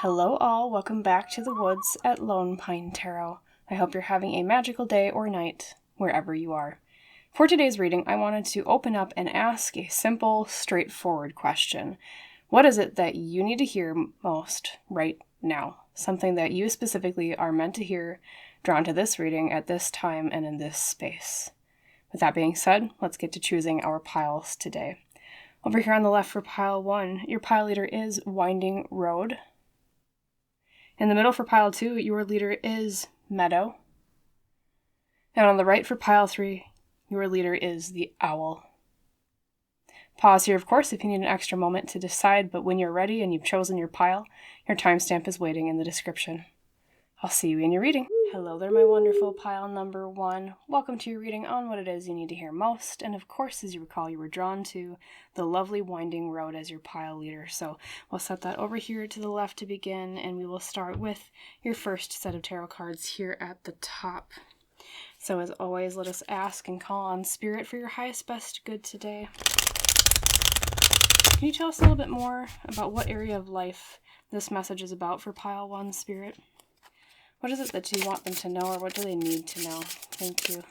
Hello all, welcome back to the woods at Lone Pine Tarot. I hope you're having a magical day or night, wherever you are. For today's reading, I wanted to open up and ask a simple, straightforward question. What is it that you need to hear most right now? Something that you specifically are meant to hear, drawn to this reading at this time and in this space. With that being said, let's get to choosing our piles today. Over here on the left for pile 1, your pile leader is Winding Road. In the middle for pile 2, your leader is Meadow. And on the right for pile 3, your leader is the Owl. Pause here, of course, if you need an extra moment to decide, but when you're ready and you've chosen your pile, your timestamp is waiting in the description. I'll see you in your reading. Hello there, my wonderful pile number 1. Welcome to your reading on what it is you need to hear most. And of course, as you recall, you were drawn to the lovely Winding Road as your pile leader. So we'll set that over here to the left to begin, and we will start with your first set of tarot cards here at the top. So as always, let us ask and call on Spirit for your highest, best good today. Can you tell us a little bit more about what area of life this message is about for pile 1, Spirit? What is it that you want them to know, or what do they need to know? Thank you.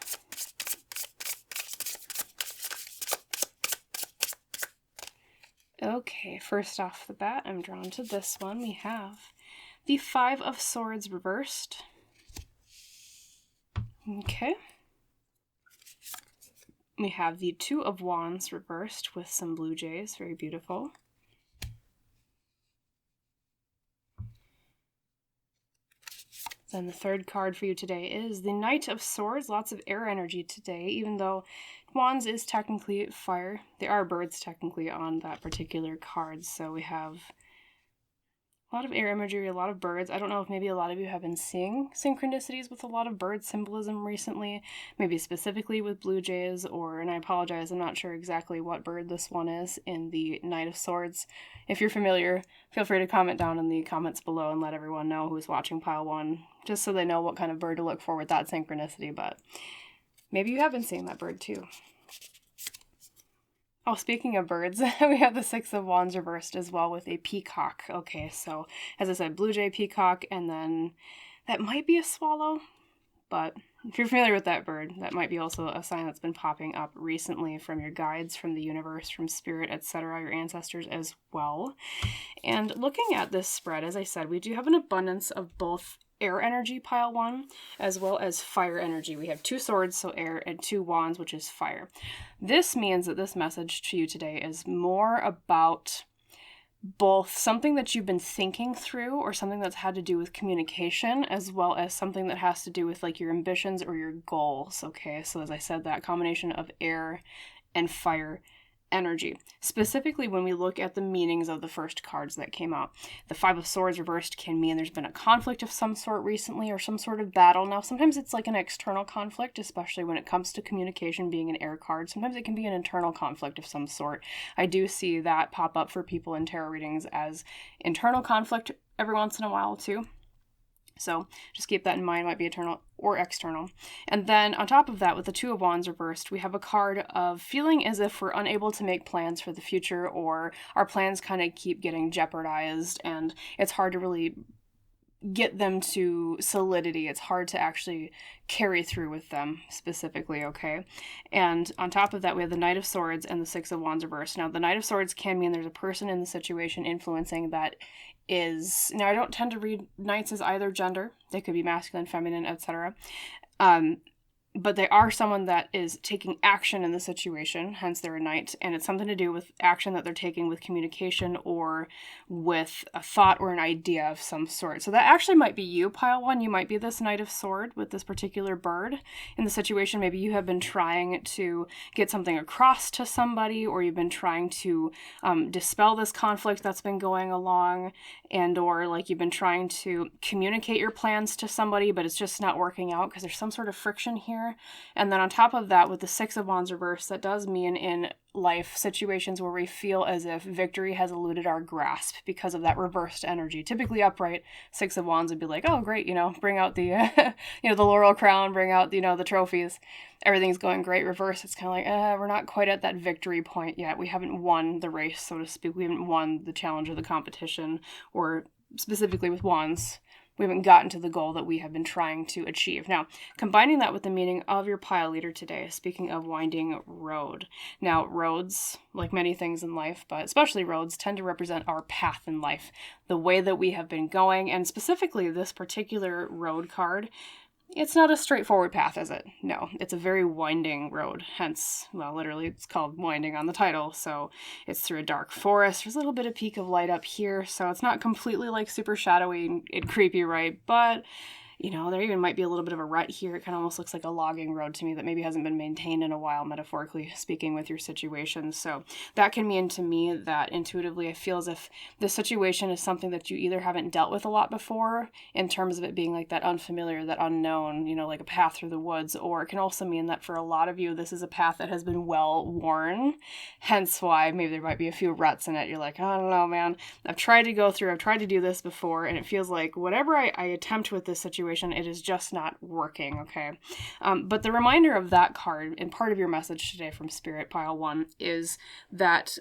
Okay, first off the bat, I'm drawn to this one. We have the 5 of Swords reversed. Okay. We have the 2 of Wands reversed with some blue jays. Very beautiful. Then the third card for you today is the Knight of Swords. Lots of air energy today, even though Wands is technically fire. There are birds technically on that particular card, so we have a lot of air imagery, a lot of birds. I don't know if maybe a lot of you have been seeing synchronicities with a lot of bird symbolism recently, maybe specifically with blue jays, and I apologize, I'm not sure exactly what bird this one is in the Knight of Swords. If you're familiar, feel free to comment down in the comments below and let everyone know who's watching pile 1, just so they know what kind of bird to look for with that synchronicity, but maybe you have been seeing that bird too. Oh, speaking of birds, we have the 6 of Wands reversed as well with a peacock. Okay, so as I said, blue jay, peacock, and then that might be a swallow, but if you're familiar with that bird, that might be also a sign that's been popping up recently from your guides, from the universe, from spirit, etc., your ancestors as well. And looking at this spread, as I said, we do have an abundance of both air energy, pile 1, as well as fire energy. We have 2 swords, so air, and 2 wands, which is fire. This means that this message to you today is more about both something that you've been thinking through, or something that's had to do with communication, as well as something that has to do with like your ambitions or your goals. Okay, so as I said, that combination of air and fire energy. Specifically, when we look at the meanings of the first cards that came out, the 5 of Swords reversed can mean there's been a conflict of some sort recently, or some sort of battle. Now, sometimes it's like an external conflict, especially when it comes to communication being an air card. Sometimes it can be an internal conflict of some sort. I do see that pop up for people in tarot readings as internal conflict every once in a while too. So just keep that in mind, might be internal or external. And then on top of that, with the 2 of Wands reversed, we have a card of feeling as if we're unable to make plans for the future, or our plans kind of keep getting jeopardized, and it's hard to really get them to solidity. It's hard to actually carry through with them specifically, okay? And on top of that, we have the Knight of Swords and the 6 of Wands reversed. Now, the Knight of Swords can mean there's a person in the situation influencing that is... Now, I don't tend to read knights as either gender. They could be masculine, feminine, etc. But they are someone that is taking action in the situation, hence they're a knight, and it's something to do with action that they're taking with communication or with a thought or an idea of some sort. So that actually might be you, pile 1. You might be this Knight of Sword with this particular bird in the situation. Maybe you have been trying to get something across to somebody, or you've been trying to dispel this conflict that's been going along, and or like you've been trying to communicate your plans to somebody, but it's just not working out because there's some sort of friction here. And then on top of that, with the 6 of Wands reversed, that does mean in life situations where we feel as if victory has eluded our grasp because of that reversed energy. Typically upright, 6 of Wands would be like, oh great, bring out the the laurel crown, bring out the trophies, everything's going great. Reverse, it's kind of like we're not quite at that victory point yet. We haven't won the race, so to speak. We haven't won the challenge or the competition, or specifically with wands, we haven't gotten to the goal that we have been trying to achieve. Now, combining that with the meaning of your pile leader today, speaking of winding road. Now, roads, like many things in life, but especially roads, tend to represent our path in life, the way that we have been going, and specifically this particular road card. It's not a straightforward path, is it? No, it's a very winding road, hence, well, literally it's called winding on the title, so it's through a dark forest. There's a little bit of peak of light up here, so it's not completely like super shadowy and creepy, right? But, you know, there even might be a little bit of a rut here. It kind of almost looks like a logging road to me that maybe hasn't been maintained in a while, metaphorically speaking, with your situation. So that can mean to me that intuitively I feel as if this situation is something that you either haven't dealt with a lot before, in terms of it being like that unfamiliar, that unknown, you know, like a path through the woods, or it can also mean that for a lot of you, this is a path that has been well worn, hence why maybe there might be a few ruts in it. You're like, I don't know, man, I've tried to do this before, and it feels like whatever I attempt with this situation, it is just not working, okay? But the reminder of that card, and part of your message today from Spirit Pile 1, is that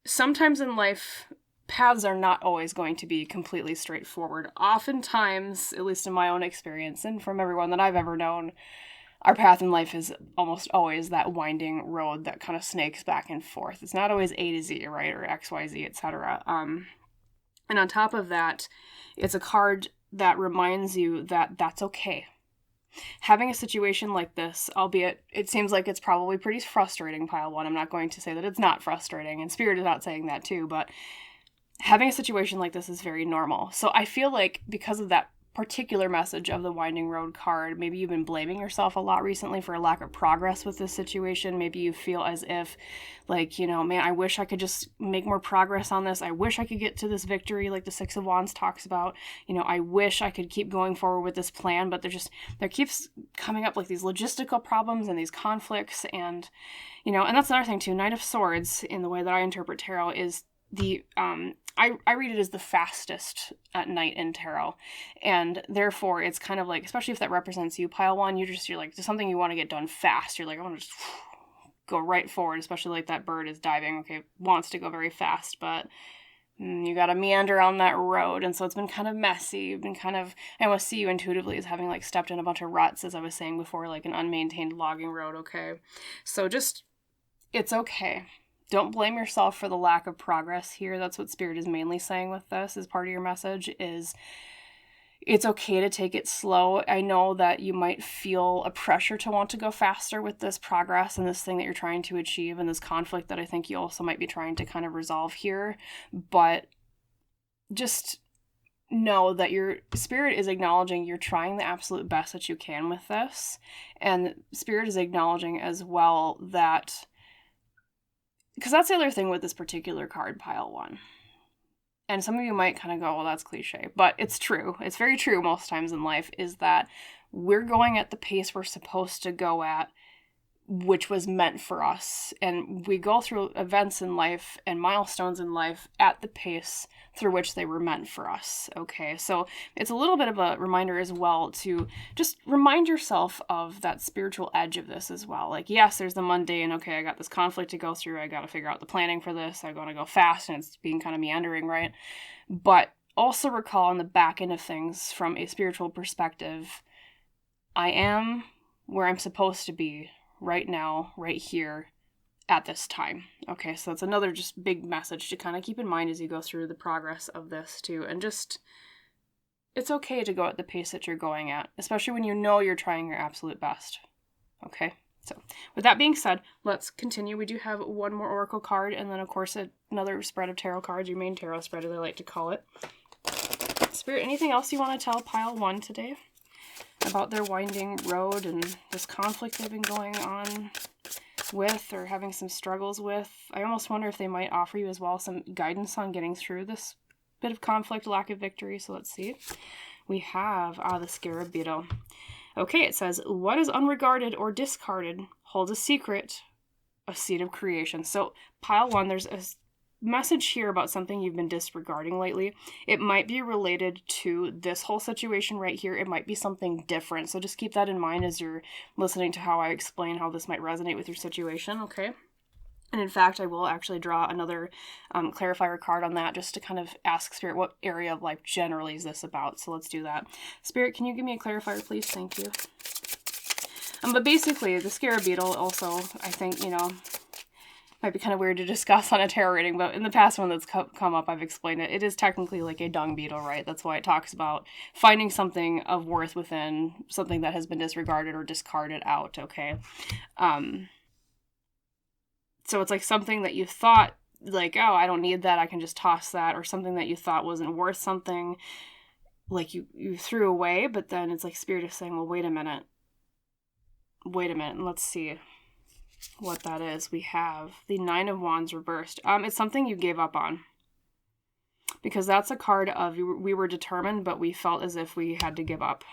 sometimes in life, paths are not always going to be completely straightforward. Oftentimes, at least in my own experience, and from everyone that I've ever known, our path in life is almost always that winding road that kind of snakes back and forth. It's not always A to Z, right? Or X, Y, Z, etc. And on top of that, it's a card that reminds you that that's okay. Having a situation like this, albeit it seems like it's probably pretty frustrating, Pile 1. I'm not going to say that it's not frustrating, and Spirit is not saying that too, but having a situation like this is very normal. So I feel like because of that particular message of the winding road card, maybe you've been blaming yourself a lot recently for a lack of progress with this situation. Maybe you feel as if, like, you know, man, I wish I could just make more progress on this. I wish I could get to this victory like the Six of Wands talks about. You know, I wish I could keep going forward with this plan, but there keeps coming up like these logistical problems and these conflicts. And, you know, and that's another thing too. Knight of Swords, in the way that I interpret tarot, is the I read it as the fastest at night in tarot, and therefore it's kind of like, especially if that represents you, Pile 1, you're like, there's something you want to get done fast. You're like, I want to just go right forward, especially like that bird is diving, okay, wants to go very fast, but you gotta meander on that road, and so it's been kind of messy. You've been kind of, I almost see you intuitively as having like stepped in a bunch of ruts, as I was saying before, like an unmaintained logging road, okay? So just, it's okay. Don't blame yourself for the lack of progress here. That's what Spirit is mainly saying with this, as part of your message, is it's okay to take it slow. I know that you might feel a pressure to want to go faster with this progress and this thing that you're trying to achieve, and this conflict that I think you also might be trying to kind of resolve here, but just know that your Spirit is acknowledging you're trying the absolute best that you can with this, and Spirit is acknowledging as well that, because that's the other thing with this particular card, Pile 1. And some of you might kind of go, well, that's cliche. But it's true. It's very true most times in life, is that we're going at the pace we're supposed to go at, which was meant for us. And we go through events in life and milestones in life at the pace through which they were meant for us. Okay, so it's a little bit of a reminder as well to just remind yourself of that spiritual edge of this as well. Like, yes, there's the mundane, okay, I got this conflict to go through, I got to figure out the planning for this, I got to go fast, and it's being kind of meandering, right? But also recall on the back end of things, from a spiritual perspective, I am where I'm supposed to be right now, right here, at this time. Okay, so that's another just big message to kind of keep in mind as you go through the progress of this too. And just, it's okay to go at the pace that you're going at, especially when you know you're trying your absolute best. Okay, so with that being said, let's continue. We do have one more oracle card, and then of course another spread of tarot cards, your main tarot spread, as I like to call it. Spirit, anything else you want to tell Pile 1 today about their winding road and this conflict they've been going on with, or having some struggles with? I almost wonder if they might offer you as well some guidance on getting through this bit of conflict, lack of victory. So let's see. We have the Scarab Beetle. Okay, it says, what is unregarded or discarded holds a secret, a seed of creation. So Pile 1, there's a message here about something you've been disregarding lately. It might be related to this whole situation right here. It might be something different. So just keep that in mind as you're listening to how I explain how this might resonate with your situation, okay? And in fact, I will actually draw another clarifier card on that just to kind of ask Spirit, what area of life generally is this about? So let's do that. Spirit, can you give me a clarifier, please? Thank you. But basically, the scarab beetle also, I think, might be kind of weird to discuss on a tarot reading, but in the past one that's come up, I've explained it. It is technically like a dung beetle, right? That's why it talks about finding something of worth within something that has been disregarded or discarded out, okay? So it's like something that you thought, like, oh, I don't need that, I can just toss that, or something that you thought wasn't worth something, like you threw away, but then it's like Spirit is saying, well, wait a minute, and let's see what that is. We have the Nine of Wands reversed. It's something you gave up on. Because that's a card of we were determined, but we felt as if we had to give up.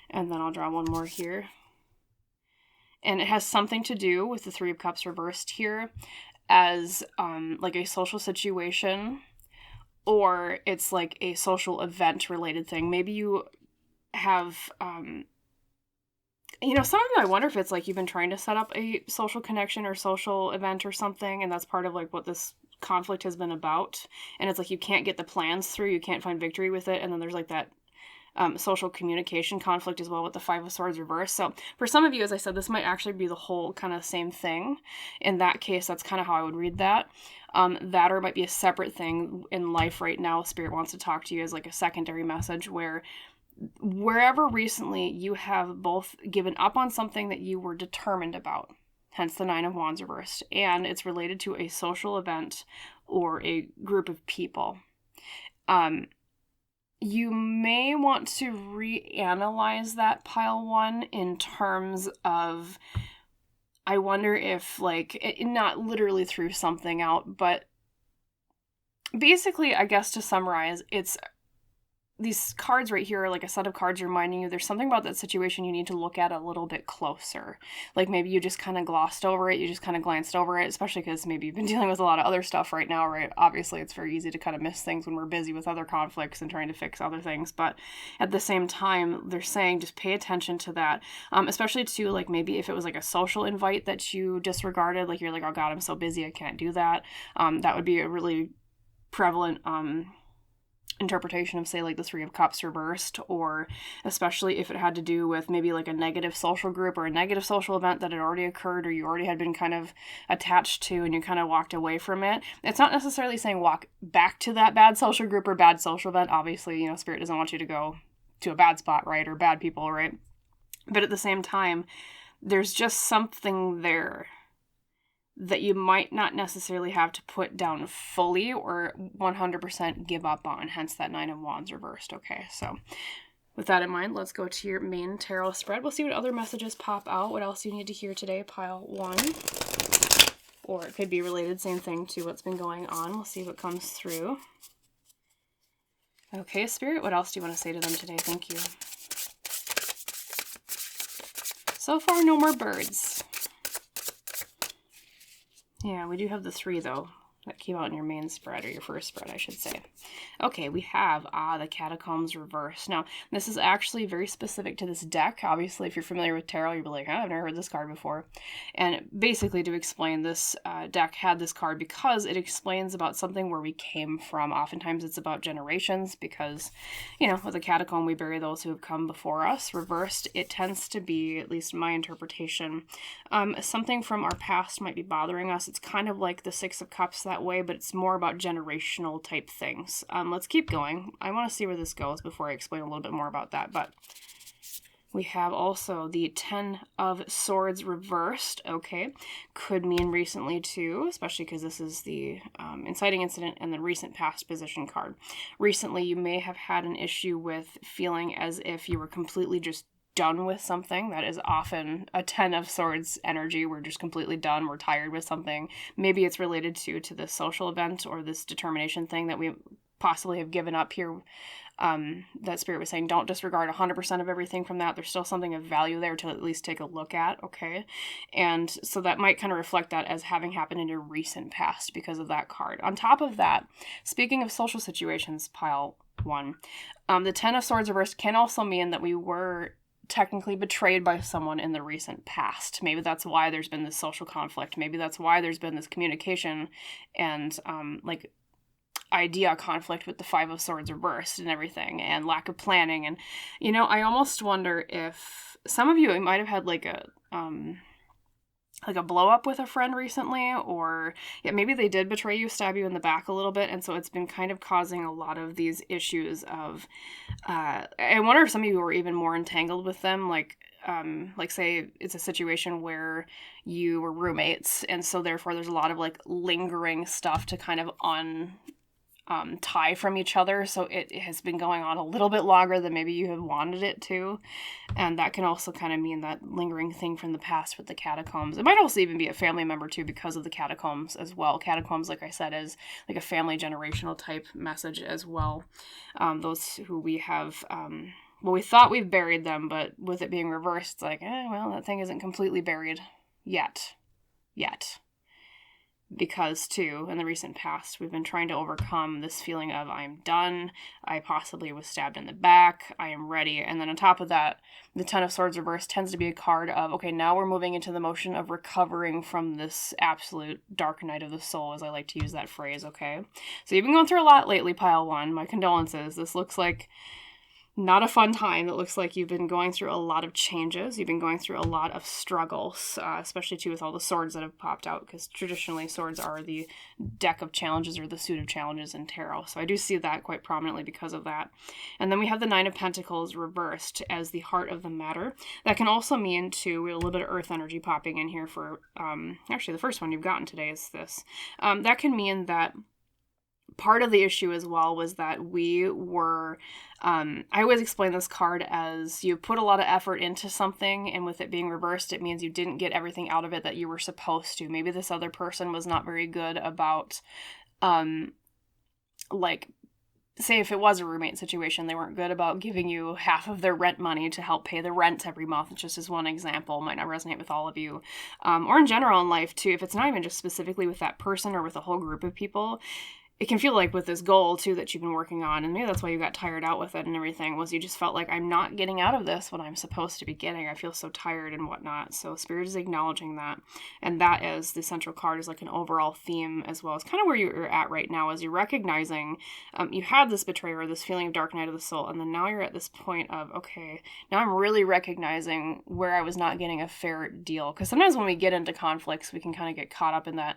And then I'll draw one more here. And it has something to do with the Three of Cups reversed here as like a social situation, or it's like a social event related thing. Maybe you have, some of them, I wonder if it's like you've been trying to set up a social connection or social event or something, and that's part of like what this conflict has been about. And it's like you can't get the plans through, you can't find victory with it, and then there's like that social communication conflict as well with the Five of Swords reversed. So for some of you, as I said, this might actually be the whole kind of same thing. In that case, that's kind of how I would read that. That or it might be a separate thing in life right now. Spirit wants to talk to you as like a secondary message where wherever recently you have both given up on something that you were determined about, hence the Nine of Wands reversed, and it's related to a social event or a group of people. You may want to reanalyze that pile one in terms of, I wonder if, like, not literally threw something out, but basically, I guess to summarize, it's these cards right here are like a set of cards reminding you there's something about that situation you need to look at a little bit closer. Like maybe you just kind of glossed over it, you just kind of glanced over it, especially because maybe you've been dealing with a lot of other stuff right now, right? Obviously, it's very easy to kind of miss things when we're busy with other conflicts and trying to fix other things. But at the same time, they're saying just pay attention to that, especially to like maybe if it was like a social invite that you disregarded, like you're like, oh God, I'm so busy, I can't do that. That would be a really prevalent interpretation of, say, like the Three of Cups reversed, or especially if it had to do with maybe like a negative social group or a negative social event that had already occurred or you already had been kind of attached to and you kind of walked away from it. It's not necessarily saying walk back to that bad social group or bad social event. Obviously, Spirit doesn't want you to go to a bad spot, right? Or bad people, right? But at the same time, there's just something there that you might not necessarily have to put down fully or 100% give up on, hence that Nine of Wands reversed. Okay, so with that in mind, let's go to your main tarot spread. We'll see what other messages pop out, what else you need to hear today, pile one. Or it could be related, same thing, to what's been going on. We'll see what comes through. Okay, Spirit, what else do you want to say to them today? Thank you. So far, no more birds. Yeah, we do have the 3, though, that came out in your main spread, or your first spread, I should say. Okay, we have, the Catacombs reversed. Now, this is actually very specific to this deck. Obviously, if you're familiar with tarot, you'll be like, I've never heard this card before. And basically, to explain, this deck had this card because it explains about something where we came from. Oftentimes, it's about generations because, with a catacomb, we bury those who have come before us. Reversed, it tends to be, at least my interpretation, something from our past might be bothering us. It's kind of like the Six of Cups that way, but it's more about generational type things. Let's keep going. I want to see where this goes before I explain a little bit more about that. But we have also the Ten of Swords reversed. Okay, could mean recently too, especially because this is the inciting incident and the recent past position card. Recently, you may have had an issue with feeling as if you were completely just done with something. That is often a Ten of Swords energy. We're just completely done. We're tired with something. Maybe it's related to this social event or this determination thing that we possibly have given up here. That Spirit was saying, don't disregard 100% of everything from that. There's still something of value there to at least take a look at, okay? And so that might kind of reflect that as having happened in your recent past because of that card. On top of that, speaking of social situations, pile one, the Ten of Swords reversed can also mean that we were technically betrayed by someone in the recent past. Maybe that's why there's been this social conflict. Maybe that's why there's been this communication and like idea conflict with the Five of Swords reversed and everything, and lack of planning. And I almost wonder if some of you might have had like a blow up with a friend recently, or maybe they did betray you, stab you in the back a little bit, and so it's been kind of causing a lot of these issues of I wonder if some of you were even more entangled with them, like say it's a situation where you were roommates, and so therefore there's a lot of like lingering stuff to kind of tie from each other, so it has been going on a little bit longer than maybe you have wanted it to, and that can also kind of mean that lingering thing from the past with the catacombs. It might also even be a family member too, because of the catacombs as well. Catacombs, like I said, is like a family generational type message as well. Those who we have we thought we've buried them, but with it being reversed, it's like, well, that thing isn't completely buried yet. Because, too, in the recent past, we've been trying to overcome this feeling of, I'm done, I possibly was stabbed in the back, I am ready. And then on top of that, the Ten of Swords reversed tends to be a card of, okay, now we're moving into the motion of recovering from this absolute dark night of the soul, as I like to use that phrase, okay? So you've been going through a lot lately, Pile 1. My condolences. This looks like not a fun time. It looks like you've been going through a lot of changes. You've been going through a lot of struggles, especially too with all the swords that have popped out, because traditionally swords are the deck of challenges or the suit of challenges in tarot. So I do see that quite prominently because of that. And then we have the Nine of Pentacles reversed as the heart of the matter. That can also mean too, we have a little bit of earth energy popping in here for, actually the first one you've gotten today is this. That can mean that part of the issue as well was that we were, I always explain this card as you put a lot of effort into something, and with it being reversed, it means you didn't get everything out of it that you were supposed to. Maybe this other person was not very good about, like, say if it was a roommate situation, they weren't good about giving you half of their rent money to help pay the rent every month, just as one example. Might not resonate with all of you. Or in general in life, too, if it's not even just specifically with that person or with a whole group of people, it can feel like with this goal, too, that you've been working on, and maybe that's why you got tired out with it and everything, was you just felt like, I'm not getting out of this what I'm supposed to be getting. I feel so tired and whatnot. So Spirit is acknowledging that. And that is the central card, is like an overall theme as well. It's kind of where you're at right now, as you're recognizing you had this betrayer, this feeling of dark night of the soul, and then now you're at this point of, okay, now I'm really recognizing where I was not getting a fair deal. Because sometimes when we get into conflicts, we can kind of get caught up in that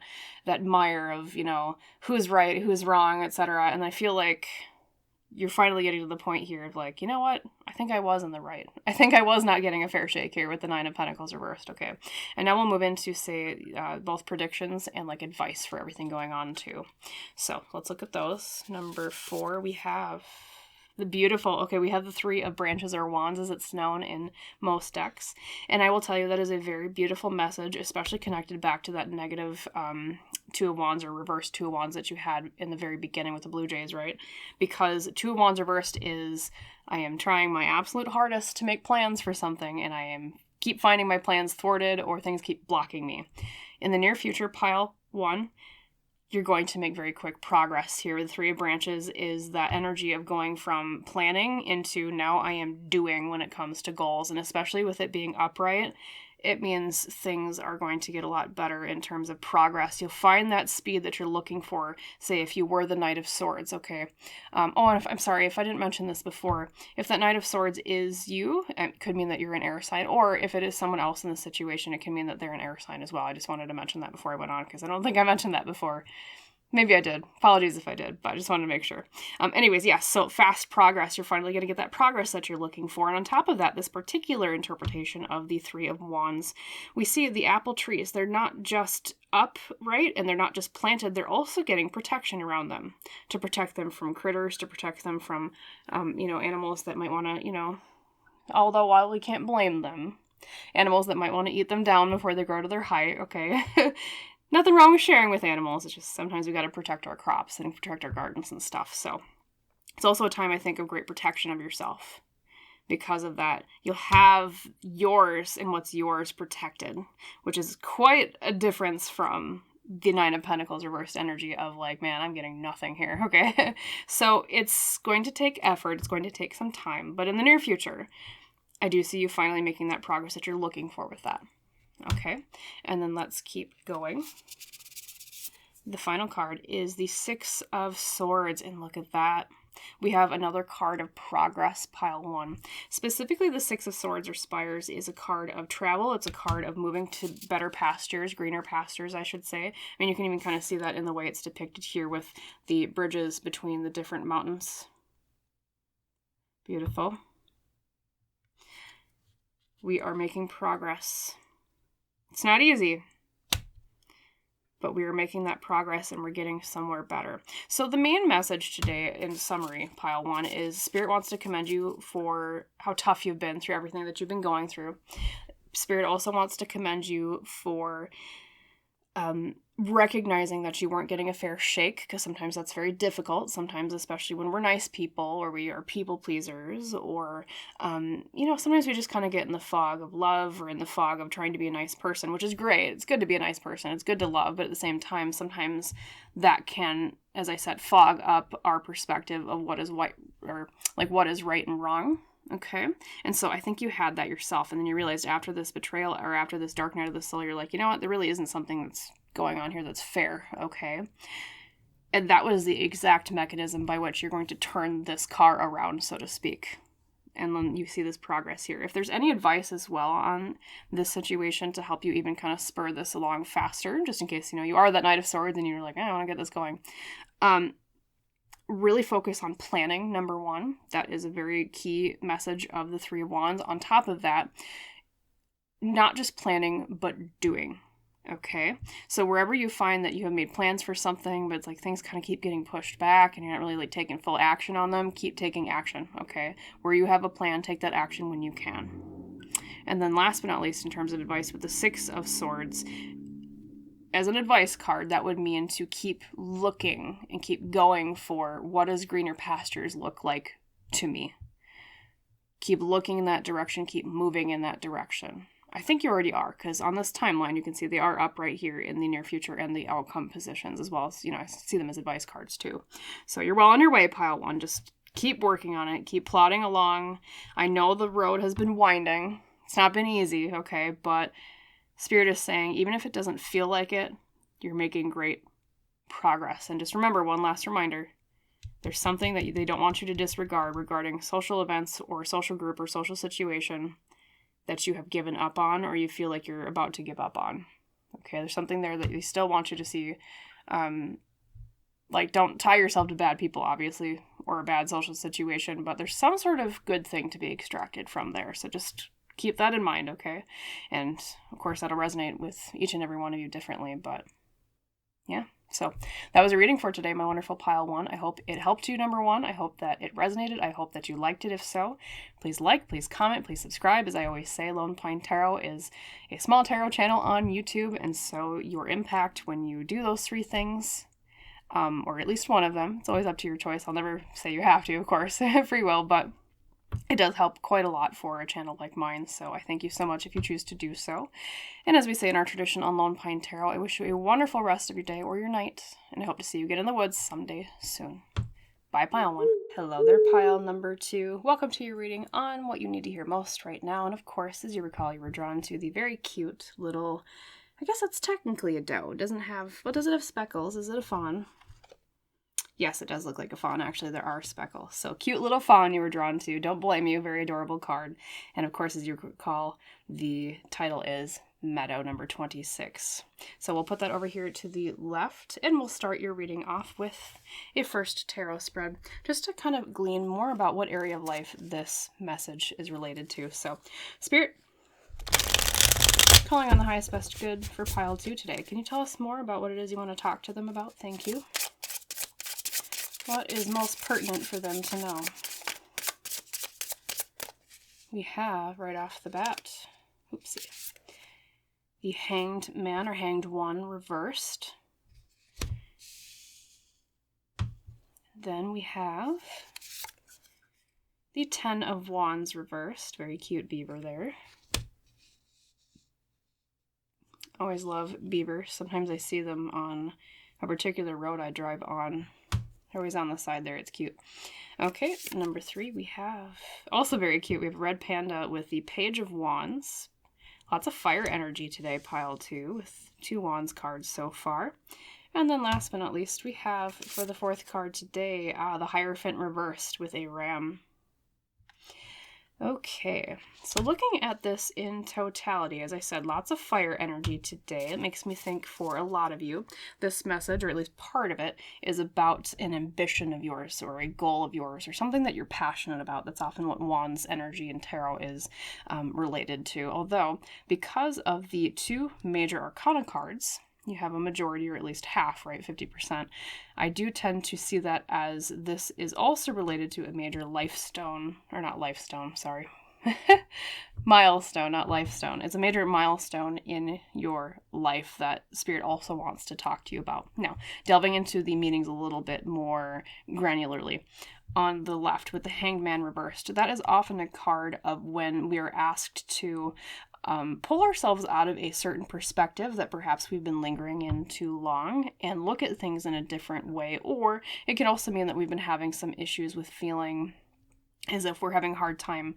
mire of, who's right, who's wrong, etc. And I feel like you're finally getting to the point here of like, you know what? I think I was in the right. I think I was not getting a fair shake here with the Nine of Pentacles reversed, okay? And now we'll move into, say, both predictions and like advice for everything going on too. So let's look at those. Number 4, we have the beautiful, okay, we have the Three of Branches or Wands as it's known in most decks. And I will tell you that is a very beautiful message, especially connected back to that negative Two of Wands or reversed Two of Wands that you had in the very beginning with the Blue Jays, right? Because Two of Wands reversed is, I am trying my absolute hardest to make plans for something, and I keep finding my plans thwarted or things keep blocking me. In the near future, Pile 1, you're going to make very quick progress here. The Three of Branches is that energy of going from planning into now I am doing when it comes to goals. And especially with it being upright, it means things are going to get a lot better in terms of progress. You'll find that speed that you're looking for, say, if you were the Knight of Swords, okay? And I'm sorry, if I didn't mention this before, if that Knight of Swords is you, it could mean that you're an air sign, or if it is someone else in the situation, it can mean that they're an air sign as well. I just wanted to mention that before I went on, because I don't think I mentioned that before. Maybe I did. Apologies if I did, but I just wanted to make sure. Anyways, yes, so fast progress. You're finally going to get that progress that you're looking for. And on top of that, this particular interpretation of the Three of Wands, we see the apple trees. They're not just upright and they're not just planted. They're also getting protection around them to protect them from critters, to protect them from, animals that might want to, although while we can't blame them, animals that might want to eat them down before they grow to their height, okay? Nothing wrong with sharing with animals. It's just sometimes we got to protect our crops and protect our gardens and stuff. So it's also a time, I think, of great protection of yourself. Because of that, you'll have yours and what's yours protected, which is quite a difference from the Nine of Pentacles reversed energy of like, man, I'm getting nothing here. Okay. So it's going to take effort. It's going to take some time. But in the near future, I do see you finally making that progress that you're looking for with that. Okay, and then let's keep going. The final card is the Six of Swords, and look at that. We have another card of progress, pile 1. Specifically, the Six of Swords or Spires is a card of travel. It's a card of moving to better pastures, greener pastures, I should say. I mean, you can even kind of see that in the way it's depicted here with the bridges between the different mountains. Beautiful. We are making progress. It's not easy, but we are making that progress and we're getting somewhere better. So the main message today, in summary, pile 1, is Spirit wants to commend you for how tough you've been through everything that you've been going through. Spirit also wants to commend you for recognizing that you weren't getting a fair shake, because sometimes that's very difficult. Sometimes, especially when we're nice people or we are people pleasers, or sometimes we just kind of get in the fog of love or in the fog of trying to be a nice person, which is great. It's good to be a nice person. It's good to love, but at the same time, sometimes that can, as I said, fog up our perspective of what is right and wrong. Okay, and so I think you had that yourself, and then you realized after this betrayal or after this dark night of the soul, you're like, you know what, there really isn't something that's going on here that's fair. Okay, and that was the exact mechanism by which you're going to turn this car around, so to speak. And then you see this progress here. If there's any advice as well on this situation to help you even kind of spur this along faster, just in case, you are that Knight of Swords and you're like, I want to get this going. Really focus on planning, number 1. That is a very key message of the Three of Wands. On top of that, not just planning, but doing. Okay, so wherever you find that you have made plans for something, but it's like things kind of keep getting pushed back and you're not really like taking full action on them, keep taking action, okay? Where you have a plan, take that action when you can. And then last but not least, in terms of advice with the Six of Swords, as an advice card, that would mean to keep looking and keep going for what does greener pastures look like to me. Keep looking in that direction, keep moving in that direction. I think you already are, because on this timeline, you can see they are up right here in the near future and the outcome positions, as well as, I see them as advice cards too. So you're well on your way, pile 1. Just keep working on it, keep plodding along. I know the road has been winding. It's not been easy, okay, but Spirit is saying, even if it doesn't feel like it, you're making great progress. And just remember, one last reminder, there's something that they don't want you to disregard regarding social events or social group or social situation that you have given up on or you feel like you're about to give up on. Okay, there's something there that they still want you to see. Don't tie yourself to bad people, obviously, or a bad social situation, but there's some sort of good thing to be extracted from there. So just keep that in mind, okay? And, of course, that'll resonate with each and every one of you differently, but yeah. So that was a reading for today, my wonderful pile 1. I hope it helped you, number 1. I hope that it resonated. I hope that you liked it. If so, please like, please comment, please subscribe. As I always say, Lone Pine Tarot is a small tarot channel on YouTube, and so your impact when you do those 3 things, or at least one of them, it's always up to your choice. I'll never say you have to, of course, free will, but it does help quite a lot for a channel like mine, so I thank you so much if you choose to do so. And as we say in our tradition on Lone Pine Tarot, I wish you a wonderful rest of your day or your night, and I hope to see you again in the woods someday soon. Bye, pile 1. Hello there, pile number 2. Welcome to your reading on what you need to hear most right now, and of course, as you recall, you were drawn to the very cute little, I guess that's technically a doe. It doesn't have, what does it have, speckles? Is it a fawn? Yes, it does look like a fawn. Actually, there are speckles. So cute little fawn you were drawn to. Don't blame you. Very adorable card. And of course, as you recall, the title is Meadow number 26. So we'll put that over here to the left, and we'll start your reading off with a first tarot spread, just to kind of glean more about what area of life this message is related to. So, Spirit, calling on the highest best good for pile 2 today. Can you tell us more about what it is you want to talk to them about? Thank you. What is most pertinent for them to know? We have, right off the bat, oopsie, the Hanged Man or Hanged One reversed. Then we have the Ten of Wands reversed. Very cute beaver there. Always love beavers. Sometimes I see them on a particular road I drive on. They're always on the side there. It's cute. Okay, number 3 we have, also very cute, we have Red Panda with the Page of Wands. Lots of fire energy today, pile 2, with 2 Wands cards so far. And then last but not least, we have, for the 4th card today, the Hierophant reversed with a ram. Okay, so looking at this in totality, as I said, lots of fire energy today. It makes me think for a lot of you, this message, or at least part of it, is about an ambition of yours or a goal of yours or something that you're passionate about. That's often what Wands energy in tarot is related to. Although, because of the 2 major arcana cards, you have a majority, or at least half, right, 50%. I do tend to see that as this is also related to a major milestone, not lifestone. It's a major milestone in your life that Spirit also wants to talk to you about. Now, delving into the meanings a little bit more granularly. On the left with the Hangman reversed, that is often a card of when we are asked to pull ourselves out of a certain perspective that perhaps we've been lingering in too long and look at things in a different way. Or it can also mean that we've been having some issues with feeling as if we're having a hard time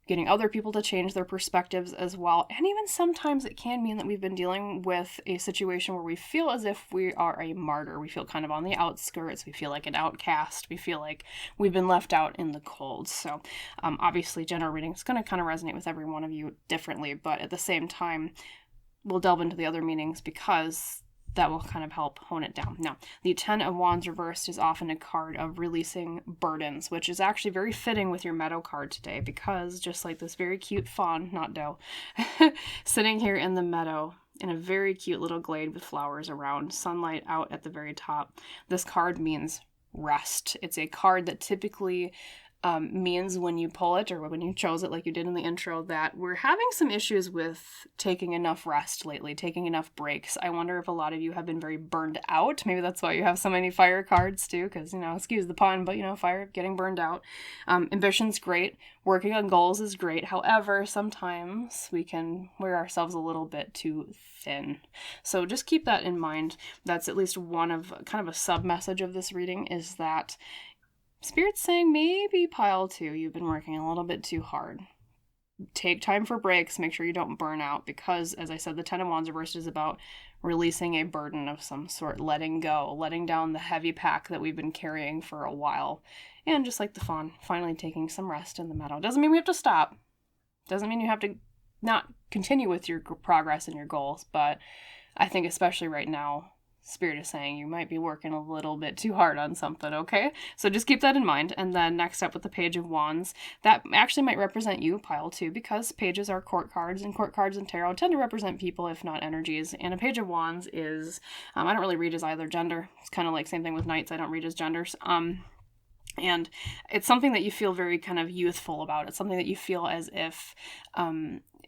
getting other people to change their perspectives as well. And even sometimes it can mean that we've been dealing with a situation where we feel as if we are a martyr. We feel kind of on the outskirts. We feel like an outcast. We feel like we've been left out in the cold. So obviously general reading is going to kind of resonate with every one of you differently, but at the same time, we'll delve into the other meanings because that will kind of help hone it down. Now, the 10 of Wands reversed is often a card of releasing burdens, which is actually very fitting with your Meadow card today because just like this very cute fawn, not doe, sitting here in the meadow in a very cute little glade with flowers around, sunlight out at the very top, this card means rest. It's a card that typically means when you pull it or when you chose it like you did in the intro that we're having some issues with taking enough rest lately, taking enough breaks. I wonder if a lot of you have been very burned out. Maybe that's why you have so many fire cards too, because, excuse the pun, but, fire, getting burned out. Ambition's great. Working on goals is great. However, sometimes we can wear ourselves a little bit too thin. So just keep that in mind. That's at least one of kind of a sub-message of this reading is that Spirit's saying maybe pile 2, you've been working a little bit too hard. Take time for breaks, make sure you don't burn out, because, as I said, the 10 of Wands reversed is about releasing a burden of some sort, letting go, letting down the heavy pack that we've been carrying for a while. And just like the fawn, finally taking some rest in the meadow. Doesn't mean we have to stop. Doesn't mean you have to not continue with your progress and your goals, but I think especially right now, Spirit is saying you might be working a little bit too hard on something, okay? So just keep that in mind. And then next up with the Page of Wands, that actually might represent you, pile 2, because pages are court cards, and court cards in tarot tend to represent people, if not energies. And a Page of Wands is, I don't really read as either gender. It's kind of like same thing with knights. I don't read as genders. And it's something that you feel very kind of youthful about. It's something that you feel as if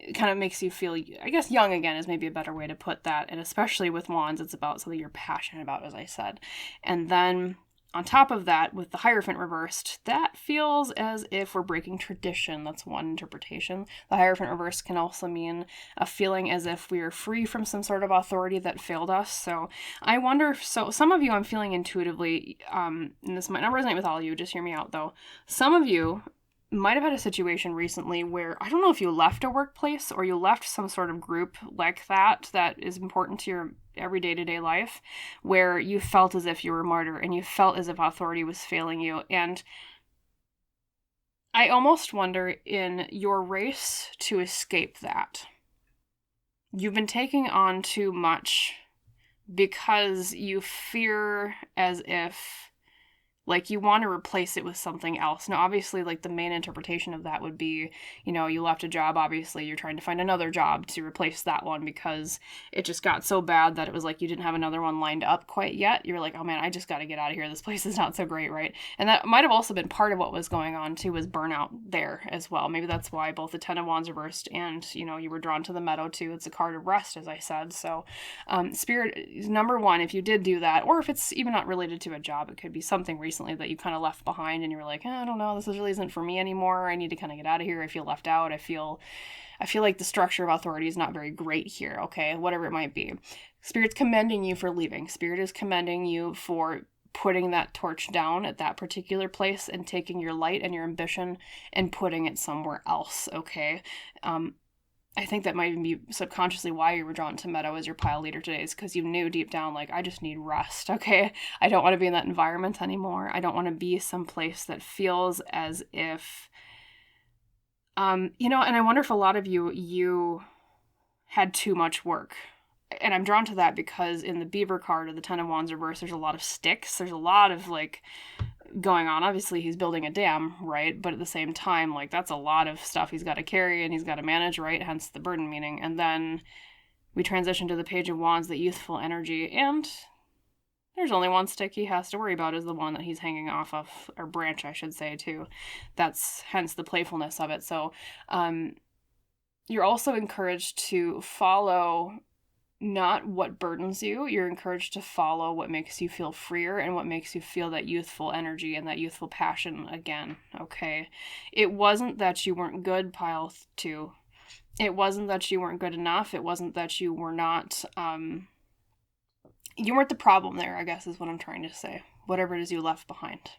it kind of makes you feel, I guess, young again is maybe a better way to put that. And especially with Wands, it's about something you're passionate about, as I said. And then on top of that, with the Hierophant reversed, that feels as if we're breaking tradition. That's one interpretation. The Hierophant reversed can also mean a feeling as if we are free from some sort of authority that failed us. So I wonder, so some of you I'm feeling intuitively, and this might not resonate with all of you, just hear me out though. Some of you might have had a situation recently where, I don't know if you left a workplace or you left some sort of group like that is important to your every day-to-day life, where you felt as if you were a martyr and you felt as if authority was failing you. And I almost wonder, in your race to escape that, you've been taking on too much because you fear as if like you want to replace it with something else. Now, obviously, like the main interpretation of that would be, you left a job, obviously, you're trying to find another job to replace that one because it just got so bad that it was like you didn't have another one lined up quite yet. You were like, oh man, I just got to get out of here. This place is not so great, right? And that might have also been part of what was going on too, was burnout there as well. Maybe that's why both the 10 of Wands reversed and, you were drawn to the Meadow too. It's a card of rest, as I said. So Spirit, number one, if you did do that, or if it's even not related to a job, it could be something recently that you kind of left behind and you were like, I don't know, this really isn't for me anymore. I need to kind of get out of here. I feel left out. I feel like the structure of authority is not very great here, okay? Whatever it might be. Spirit's commending you for leaving. Spirit is commending you for putting that torch down at that particular place and taking your light and your ambition and putting it somewhere else, okay? I think that might even be subconsciously why you were drawn to Meadow as your pile leader today, is because you knew deep down, like, I just need rest, okay? I don't want to be in that environment anymore. I don't want to be someplace that feels as if, you know, and I wonder if a lot of you had too much work. And I'm drawn to that because in the Beaver card of the Ten of Wands reverse, there's a lot of sticks. There's a lot of, like, going on. Obviously, he's building a dam, right? But at the same time, like, that's a lot of stuff he's got to carry and he's got to manage, right? Hence the burden meaning. And then we transition to the Page of Wands, the youthful energy, and there's only one stick he has to worry about, is the one that he's hanging off of, or branch, I should say, too. That's hence the playfulness of it. So, you're also encouraged to follow not what burdens you. You're encouraged to follow what makes you feel freer and what makes you feel that youthful energy and that youthful passion again, okay? It wasn't that you weren't good, pile 2. It wasn't that you weren't good enough. It wasn't that you were not, you weren't the problem there, I guess is what I'm trying to say. Whatever it is you left behind.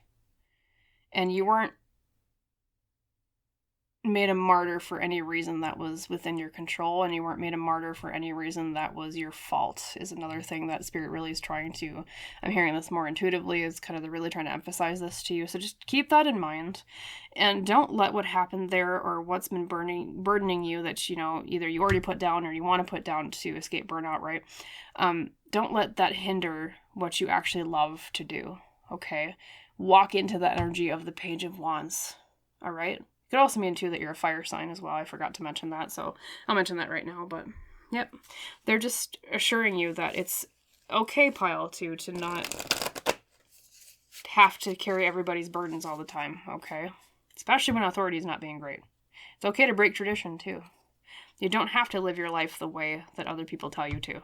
And you weren't made a martyr for any reason that was within your control, and you weren't made a martyr for any reason that was your fault, is another thing that Spirit really is trying to, I'm hearing this more intuitively, is kind of really trying to emphasize this to you. So just keep that in mind, and don't let what happened there or what's been burdening you that, you know, either you already put down or you want to put down to escape burnout, right? Don't let that hinder what you actually love to do, okay? Walk into that energy of the Page of Wands, all right? Could also mean, too, that you're a fire sign as well. I forgot to mention that, so I'll mention that right now. But, yep. They're just assuring you that it's okay, pile 2, to not have to carry everybody's burdens all the time, okay? Especially when authority is not being great. It's okay to break tradition, too. You don't have to live your life the way that other people tell you to.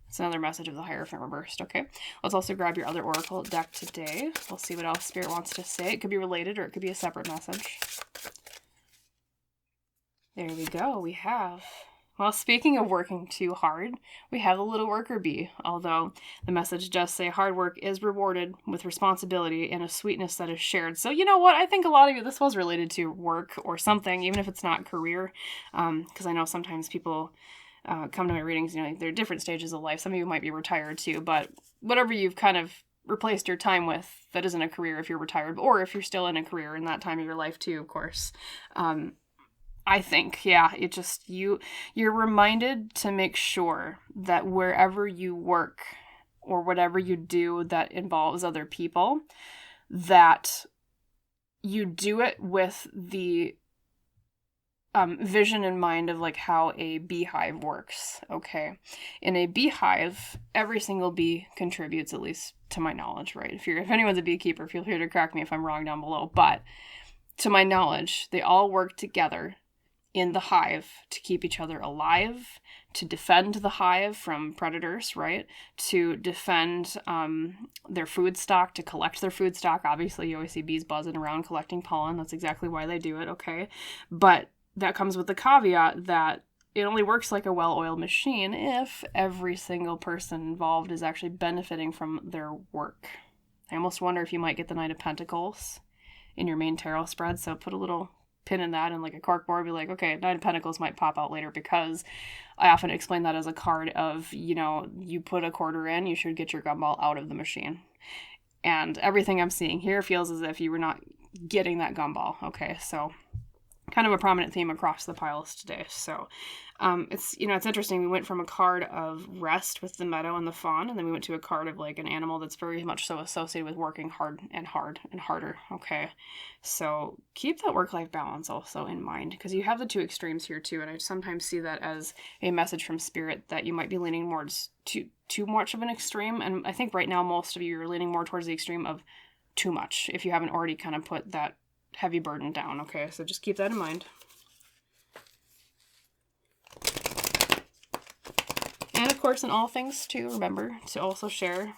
It's another message of the Hierophant reversed, okay? Let's also grab your other Oracle deck today. We'll see what else Spirit wants to say. It could be related or it could be a separate message. There we go. We have, well, speaking of working too hard, we have the little worker bee. Although the message does say hard work is rewarded with responsibility and a sweetness that is shared. So you know what? I think a lot of you, this was related to work or something, even if it's not career. Because I know sometimes people come to my readings, you know, there are different stages of life. Some of you might be retired too, but whatever you've kind of replaced your time with that isn't a career if you're retired, or if you're still in a career in that time of your life too, of course. I think, yeah, it just, you're reminded to make sure that wherever you work or whatever you do that involves other people, that you do it with the vision in mind of, like, how a beehive works, okay? In a beehive, every single bee contributes, at least to my knowledge, right? If anyone's a beekeeper, feel free to correct me if I'm wrong down below, but to my knowledge, they all work together in the hive to keep each other alive, to defend the hive from predators, right? To defend their food stock, to collect their food stock. Obviously, you always see bees buzzing around collecting pollen. That's exactly why they do it, okay? But that comes with the caveat that it only works like a well-oiled machine if every single person involved is actually benefiting from their work. I almost wonder if you might get the Knight of Pentacles in your main tarot spread, so put a little pin in that and like a corkboard, be like, okay, Knight of Pentacles might pop out later, because I often explain that as a card of, you know, you put a quarter in, you should get your gumball out of the machine. And everything I'm seeing here feels as if you were not getting that gumball, okay? So kind of a prominent theme across the piles today. So it's, you know, it's interesting. We went from a card of rest with the meadow and the fawn, and then we went to a card of like an animal that's very much so associated with working hard and harder. Okay. So keep that work-life balance also in mind, because you have the two extremes here too. And I sometimes see that as a message from Spirit that you might be leaning more too much of an extreme. And I think right now, most of you are leaning more towards the extreme of too much, if you haven't already kind of put that heavy burden down. Okay, so just keep that in mind. And of course, in all things too, remember to also share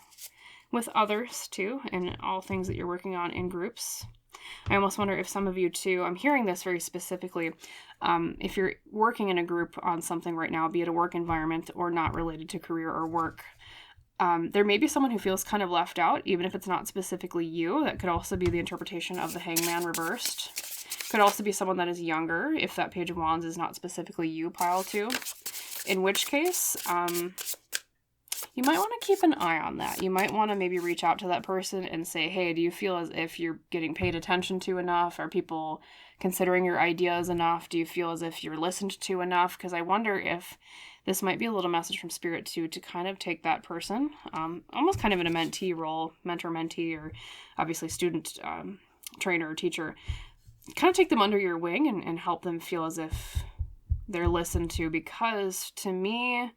with others too, in all things that you're working on in groups. I almost wonder if some of you too, I'm hearing this very specifically, if you're working in a group on something right now, be it a work environment or not related to career or work, There may be someone who feels kind of left out, even if it's not specifically you. That could also be the interpretation of the Hangman reversed. Could also be someone that is younger, if that Page of Wands is not specifically you, pile 2. In which case, you might want to keep an eye on that. You might want to maybe reach out to that person and say, hey, do you feel as if you're getting paid attention to enough? Are people considering your ideas enough? Do you feel as if you're listened to enough? Because I wonder if this might be a little message from Spirit too, to kind of take that person, almost kind of in a mentee role, mentor-mentee, or obviously student, trainer, or teacher, kind of take them under your wing and help them feel as if they're listened to, because to me,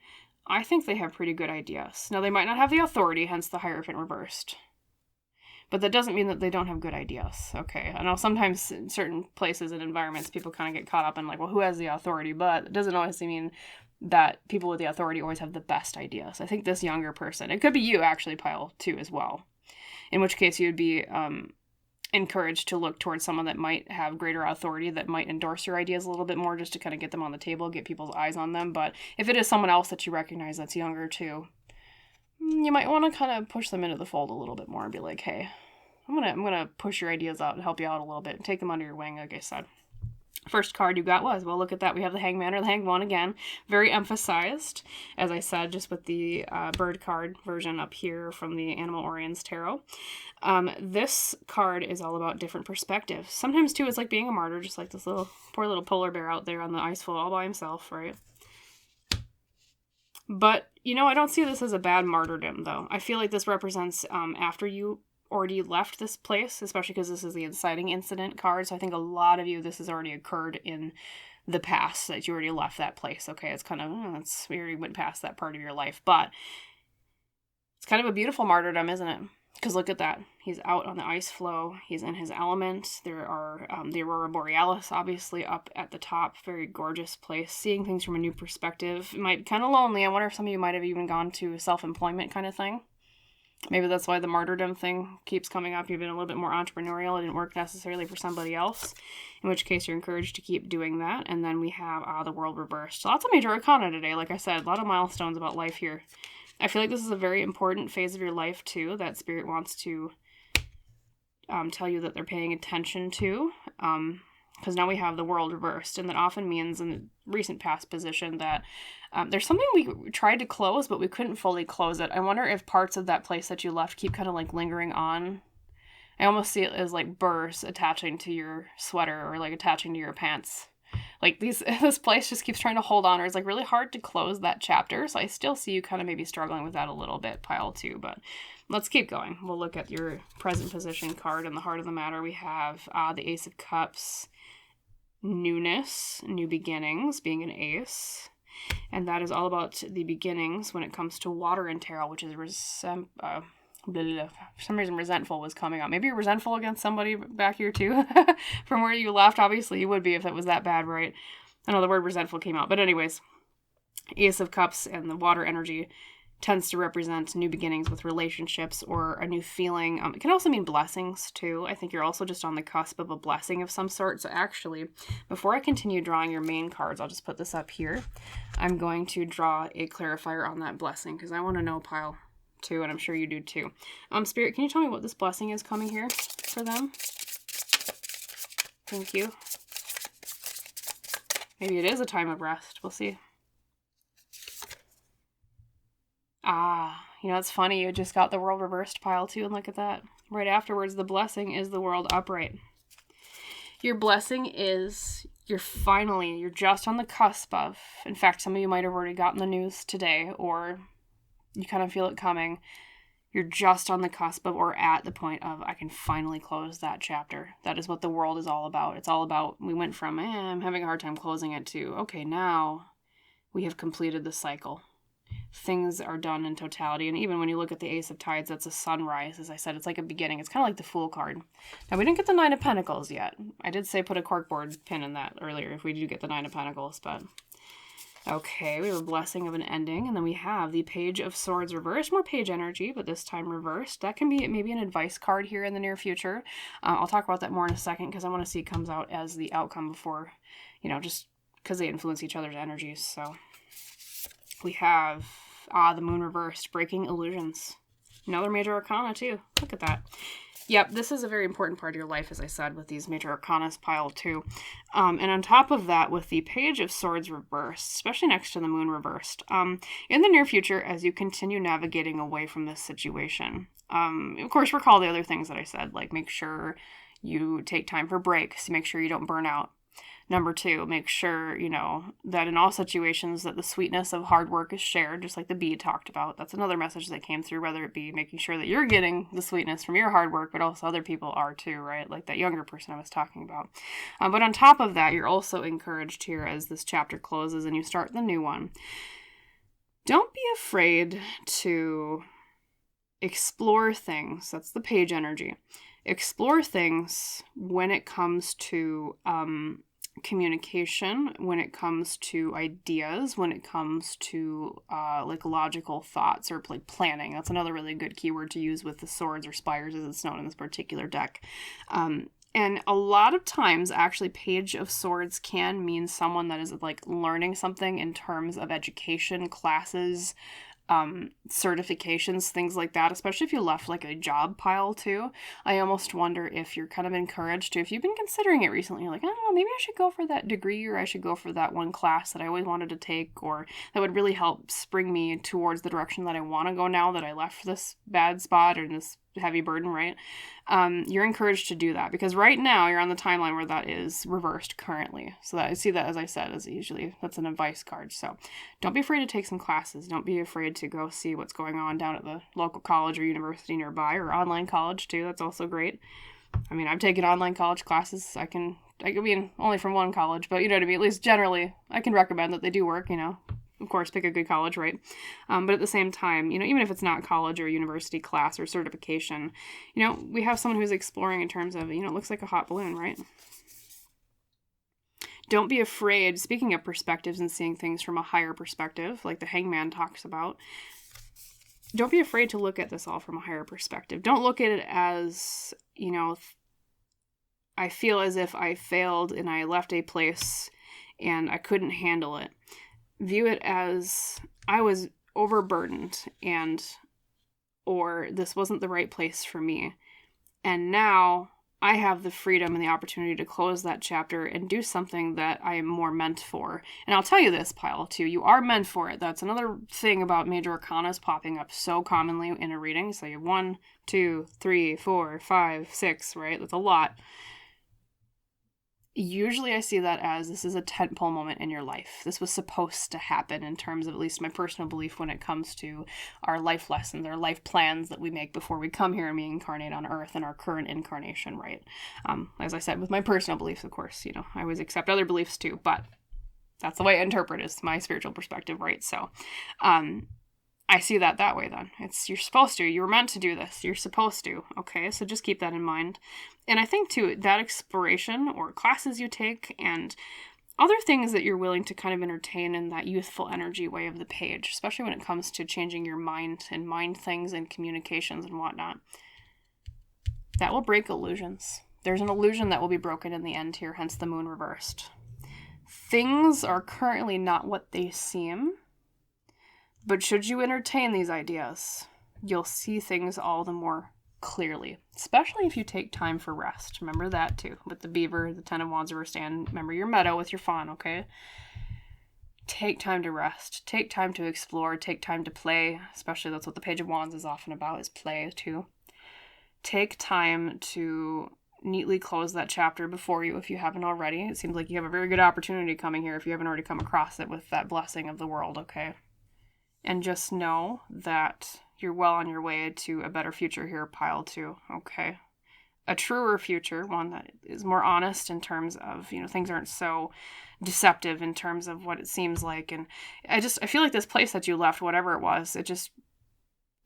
I think they have pretty good ideas. Now, they might not have the authority, hence the Hierophant reversed. But that doesn't mean that they don't have good ideas, okay? I know sometimes in certain places and environments, people kind of get caught up in like, well, who has the authority? But it doesn't always mean that people with the authority always have the best ideas. I think this younger person, it could be you actually, pile 2 as well. In which case you would be encouraged to look towards someone that might have greater authority, that might endorse your ideas a little bit more, just to kind of get them on the table, get people's eyes on them. But if it is someone else that you recognize that's younger too, you might want to kind of push them into the fold a little bit more and be like, hey, I'm gonna push your ideas out and help you out a little bit and take them under your wing, like I said. First card you got was, well, look at that. We have the Hangman or the Hanged One again. Very emphasized, as I said, just with the bird card version up here from the Animal Oriens Tarot. This card is all about different perspectives. Sometimes, too, it's like being a martyr, just like this poor little polar bear out there on the ice floe all by himself, right? But, I don't see this as a bad martyrdom, though. I feel like this represents after you already left this place, especially because this is the inciting incident card. So I think a lot of you, this has already occurred in the past, that you already left that place. Okay, it's kind of, we already went past that part of your life. But it's kind of a beautiful martyrdom, isn't it? Because look at that. He's out on the ice floe. He's in his element. There are the Aurora Borealis, obviously, up at the top. Very gorgeous place. Seeing things from a new perspective. It might be kind of lonely. I wonder if some of you might have even gone to self-employment kind of thing. Maybe that's why the martyrdom thing keeps coming up. You've been a little bit more entrepreneurial. It didn't work necessarily for somebody else, in which case you're encouraged to keep doing that. And then we have the World reversed. So lots of major arcana today. Like I said, a lot of milestones about life here. I feel like this is a very important phase of your life, too, that Spirit wants to tell you that they're paying attention to. Because now we have the World reversed, and that often means in the recent past position that there's something we tried to close, but we couldn't fully close it. I wonder if parts of that place that you left keep kind of like lingering on. I almost see it as like burrs attaching to your sweater or like attaching to your pants. Like this place just keeps trying to hold on, or it's like really hard to close that chapter. So I still see you kind of maybe struggling with that a little bit, pile 2, but let's keep going. We'll look at your present position card in the heart of the matter. We have the Ace of Cups, newness, new beginnings, being an ace. And that is all about the beginnings when it comes to water in tarot, which is for some reason resentful was coming out. Maybe you're resentful against somebody back here too from where you left. Obviously you would be if it was that bad, right? I know the word resentful came out, but anyways, Ace of Cups and the water energy tends to represent new beginnings with relationships or a new feeling. It can also mean blessings too. I think you're also just on the cusp of a blessing of some sort. So actually, before I continue drawing your main cards, I'll just put this up here. I'm going to draw a clarifier on that blessing because I want to know, pile 2, and I'm sure you do too. Spirit, can you tell me what this blessing is coming here for them? Thank you. Maybe it is a time of rest. We'll see. It's funny. You just got the World reversed, pile 2, and look at that. Right afterwards, the blessing is the World upright. Your blessing is you're just on the cusp of, in fact, some of you might have already gotten the news today, or you kind of feel it coming. You're just on the cusp of, or at the point of, I can finally close that chapter. That is what the World is all about. It's all about, we went from, I'm having a hard time closing it, to, okay, now we have completed the cycle. Things are done in totality. And even when you look at the Ace of Tides, that's a sunrise. As I said, it's like a beginning. It's kind of like the Fool card. Now, we didn't get the Nine of Pentacles yet. I did say put a corkboard pin in that earlier if we do get the Nine of Pentacles, but okay, we have a blessing of an ending. And then we have the Page of Swords reversed. More page energy, but this time reversed. That can be maybe an advice card here in the near future. I'll talk about that more in a second because I want to see it comes out as the outcome before, just because they influence each other's energies. So we have life. Ah, the moon reversed, breaking illusions. Another major arcana too. Look at that. Yep, this is a very important part of your life, as I said, with these major arcanas pile too. And on top of that, with the Page of Swords reversed, especially next to the moon reversed, in the near future, as you continue navigating away from this situation, of course, recall the other things that I said, like make sure you take time for breaks, make sure you don't burn out. Number 2, make sure, that in all situations that the sweetness of hard work is shared, just like the bee talked about. That's another message that came through, whether it be making sure that you're getting the sweetness from your hard work, but also other people are too, right? Like that younger person I was talking about. But on top of that, you're also encouraged here as this chapter closes and you start the new one. Don't be afraid to explore things. That's the page energy. Explore things when it comes to communication, when it comes to ideas, when it comes to like logical thoughts or like planning. That's another really good keyword to use with the swords or spires as it's known in this particular deck. And a lot of times, actually, Page of Swords can mean someone that is like learning something in terms of education, classes, certifications, things like that, especially if you left like a job pile too. I almost wonder if you're kind of encouraged to, if you've been considering it recently, you're like, I don't know, maybe I should go for that degree, or I should go for that one class that I always wanted to take, or that would really help spring me towards the direction that I want to go now that I left this bad spot or this heavy burden, right? You're encouraged to do that because right now you're on the timeline where that is reversed currently. So that I see that, as I said, as usually that's an advice card. So don't be afraid to take some classes. Don't be afraid to go see what's going on down at the local college or university nearby, or online college too. That's also great. I mean, I've taken online college classes. I mean, only from one college, but you know what I mean? At least generally, I can recommend that they do work, Of course, pick a good college, right? But at the same time, even if it's not college or university class or certification, we have someone who's exploring in terms of, it looks like a hot balloon, right? Don't be afraid, speaking of perspectives and seeing things from a higher perspective, like the Hangman talks about, don't be afraid to look at this all from a higher perspective. Don't look at it as, I feel as if I failed and I left a place and I couldn't handle it. View it as I was overburdened or this wasn't the right place for me. And now I have the freedom and the opportunity to close that chapter and do something that I am more meant for. And I'll tell you this, pile too, you are meant for it. That's another thing about major arcanas popping up so commonly in a reading. So you have 1, 2, 3, 4, 5, 6, right? That's a lot. Usually I see that as this is a tentpole moment in your life. This was supposed to happen in terms of at least my personal belief when it comes to our life lessons, our life plans that we make before we come here and we incarnate on Earth in our current incarnation, right? As I said, with my personal beliefs, of course, I always accept other beliefs too, but that's the way I interpret it, is my spiritual perspective, right? So, I see that way then. You're supposed to. You were meant to do this. You're supposed to. Okay, so just keep that in mind. And I think too, that exploration or classes you take and other things that you're willing to kind of entertain in that youthful energy way of the page, especially when it comes to changing your mind and mind things and communications and whatnot, that will break illusions. There's an illusion that will be broken in the end here, hence the moon reversed. Things are currently not what they seem. But should you entertain these ideas, you'll see things all the more clearly, especially if you take time for rest. Remember that too, with the beaver, the 10 of wands reversed, and remember your meadow with your fawn, okay? Take time to rest. Take time to explore. Take time to play, especially that's what the Page of Wands is often about, is play too. Take time to neatly close that chapter before you if you haven't already. It seems like you have a very good opportunity coming here if you haven't already come across it with that blessing of the world, okay? And just know that you're well on your way to a better future here, pile two, okay? A truer future, one that is more honest in terms of, things aren't so deceptive in terms of what it seems like. And I feel like this place that you left, whatever it was, it just,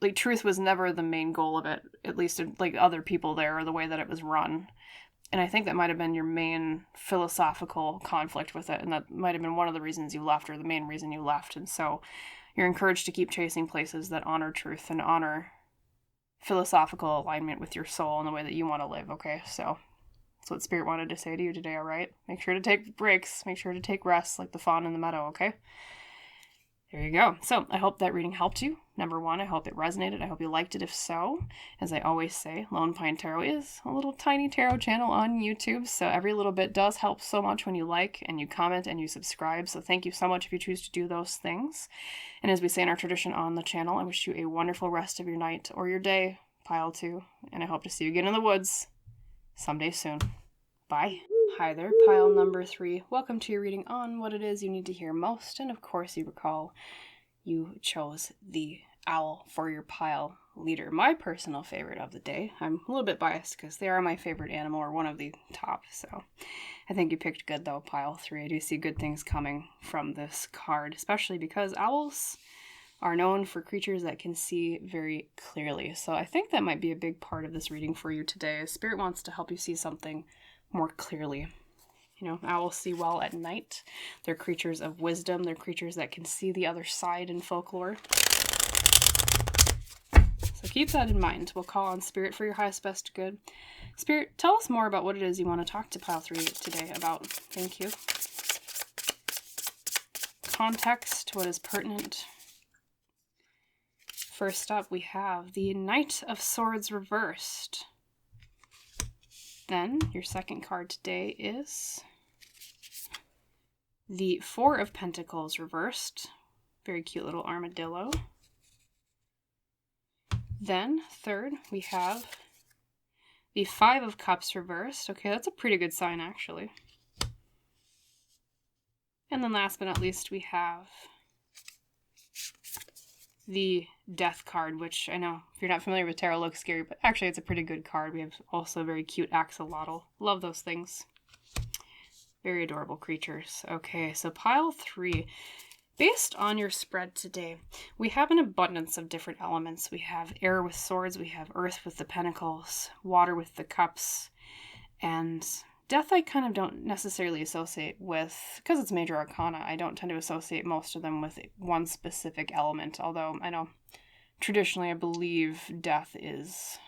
like, truth was never the main goal of it, at least like other people there or the way that it was run. And I think that might have been your main philosophical conflict with it. And that might have been one of the reasons you left, or the main reason you left. And so you're encouraged to keep chasing places that honor truth and honor philosophical alignment with your soul and the way that you want to live, okay? So that's what Spirit wanted to say to you today, all right? Make sure to take breaks. Make sure to take rests like the fawn in the meadow, okay? There you go. So I hope that reading helped you. Number one, I hope it resonated. I hope you liked it. If so, as I always say, Lone Pine Tarot is a little tiny tarot channel on YouTube. So every little bit does help so much when you like and you comment and you subscribe. So thank you so much if you choose to do those things. And as we say in our tradition on the channel, I wish you a wonderful rest of your night or your day, pile 2. And I hope to see you again in the woods someday soon. Bye. Hi there, pile number 3. Welcome to your reading on what it is you need to hear most. And of course, you recall you chose the owl for your pile leader, my personal favorite of the day. I'm a little bit biased because they are my favorite animal, or one of the top. So I think you picked good though, pile 3. I do see good things coming from this card, especially because owls are known for creatures that can see very clearly. So I think that might be a big part of this reading for you today. Spirit wants to help you see something more clearly. You know, owls see well at night. They're creatures of wisdom. They're creatures that can see the other side in folklore. So keep that in mind. We'll call on Spirit for your highest best good. Spirit, tell us more about what it is you want to talk to pile 3 today about. Thank you. Context, what is pertinent. First up, we have the Knight of Swords reversed. Then, your second card today is the Four of Pentacles reversed. Very cute little armadillo. Then, third, we have the Five of Cups reversed. Okay, that's a pretty good sign, actually. And then last but not least, we have the Death card, which I know if you're not familiar with tarot looks scary, but actually it's a pretty good card. We have also a very cute axolotl. Love those things. Very adorable creatures. Okay, so pile 3. Based on your spread today, we have an abundance of different elements. We have air with swords, we have earth with the pentacles, water with the cups, and death I kind of don't necessarily associate with, because it's major arcana, I don't tend to associate most of them with one specific element, although I know traditionally I believe death is,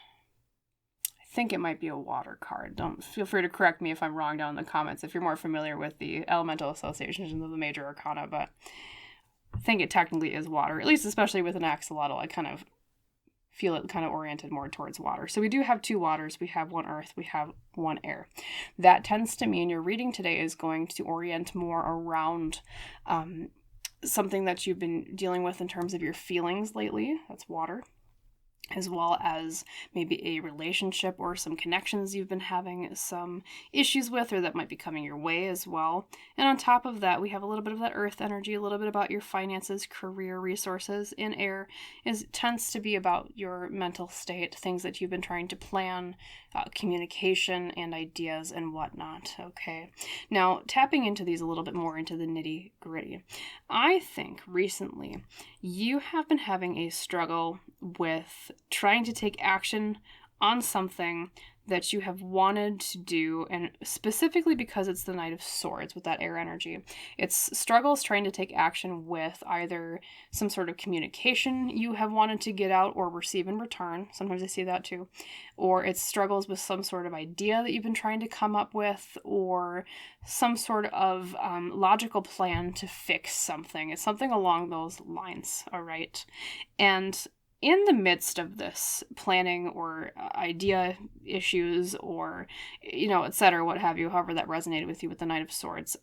I think it might be a water card. Don't feel free to correct me if I'm wrong down in the comments if you're more familiar with the elemental associations of the major arcana, but I think it technically is water, at least especially with an axolotl. I kind of feel it kind of oriented more towards water. So we do have 2 waters. We have 1 earth. We have 1 air. That tends to mean your reading today is going to orient more around something that you've been dealing with in terms of your feelings lately. That's water. As well as maybe a relationship or some connections you've been having some issues with, or that might be coming your way as well. And on top of that, we have a little bit of that earth energy, a little bit about your finances, career, resources. In air tends to be about your mental state, things that you've been trying to plan, communication and ideas and whatnot. Okay, now tapping into these a little bit more into the nitty gritty. I think recently you have been having a struggle with trying to take action on something that you have wanted to do, and specifically because it's the Knight of Swords with that air energy. It's struggles trying to take action with either some sort of communication you have wanted to get out or receive in return. Sometimes I see that too. Or it's struggles with some sort of idea that you've been trying to come up with, or some sort of logical plan to fix something. It's something along those lines, all right? And in the midst of this planning or idea issues or, et cetera, what have you, however that resonated with you with the Knight of Swords,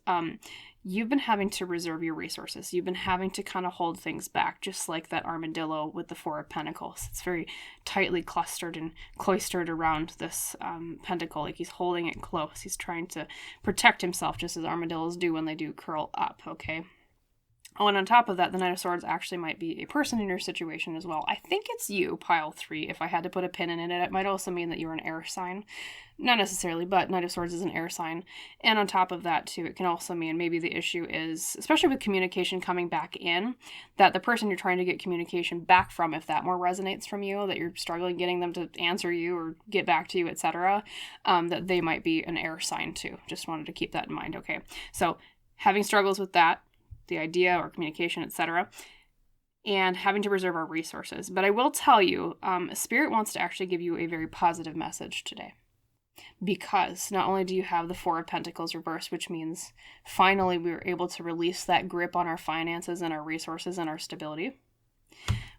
you've been having to reserve your resources. You've been having to kind of hold things back, just like that armadillo with the Four of Pentacles. It's very tightly clustered and cloistered around this pentacle, like he's holding it close. He's trying to protect himself, just as armadillos do when they do curl up, okay? Oh, and on top of that, the Knight of Swords actually might be a person in your situation as well. I think it's you, pile 3, if I had to put a pin in it. It might also mean that you're an air sign. Not necessarily, but Knight of Swords is an air sign. And on top of that, too, it can also mean maybe the issue is, especially with communication coming back in, that the person you're trying to get communication back from, if that more resonates from you, that you're struggling getting them to answer you or get back to you, etc., that they might be an air sign, too. Just wanted to keep that in mind, okay? So having struggles with that, the idea or communication, etc., and having to reserve our resources. But I will tell you, Spirit wants to actually give you a very positive message today. because not only do you have the Four of Pentacles reversed, which means finally we were able to release that grip on our finances and our resources and our stability.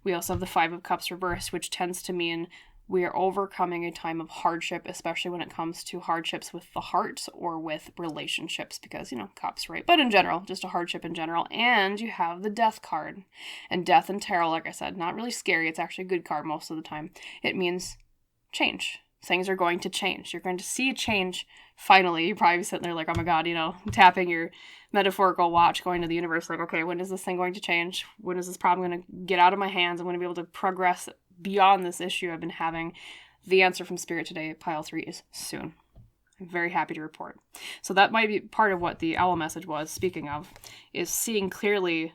We also have the Five of Cups reversed, which tends to mean we are overcoming a time of hardship, especially when it comes to hardships with the heart or with relationships, because, cups, right? But in general, just a hardship in general. And you have the Death card. And Death in tarot, like I said, not really scary. It's actually a good card most of the time. It means change. Things are going to change. You're going to see a change finally. You're probably sitting there like, oh my God, tapping your metaphorical watch, going to the universe like, okay, when is this thing going to change? When is this problem going to get out of my hands? I'm going to be able to progress beyond this issue I've been having. The answer from Spirit today, pile 3, is soon. I'm very happy to report. So that might be part of what the owl message was, speaking of, is seeing clearly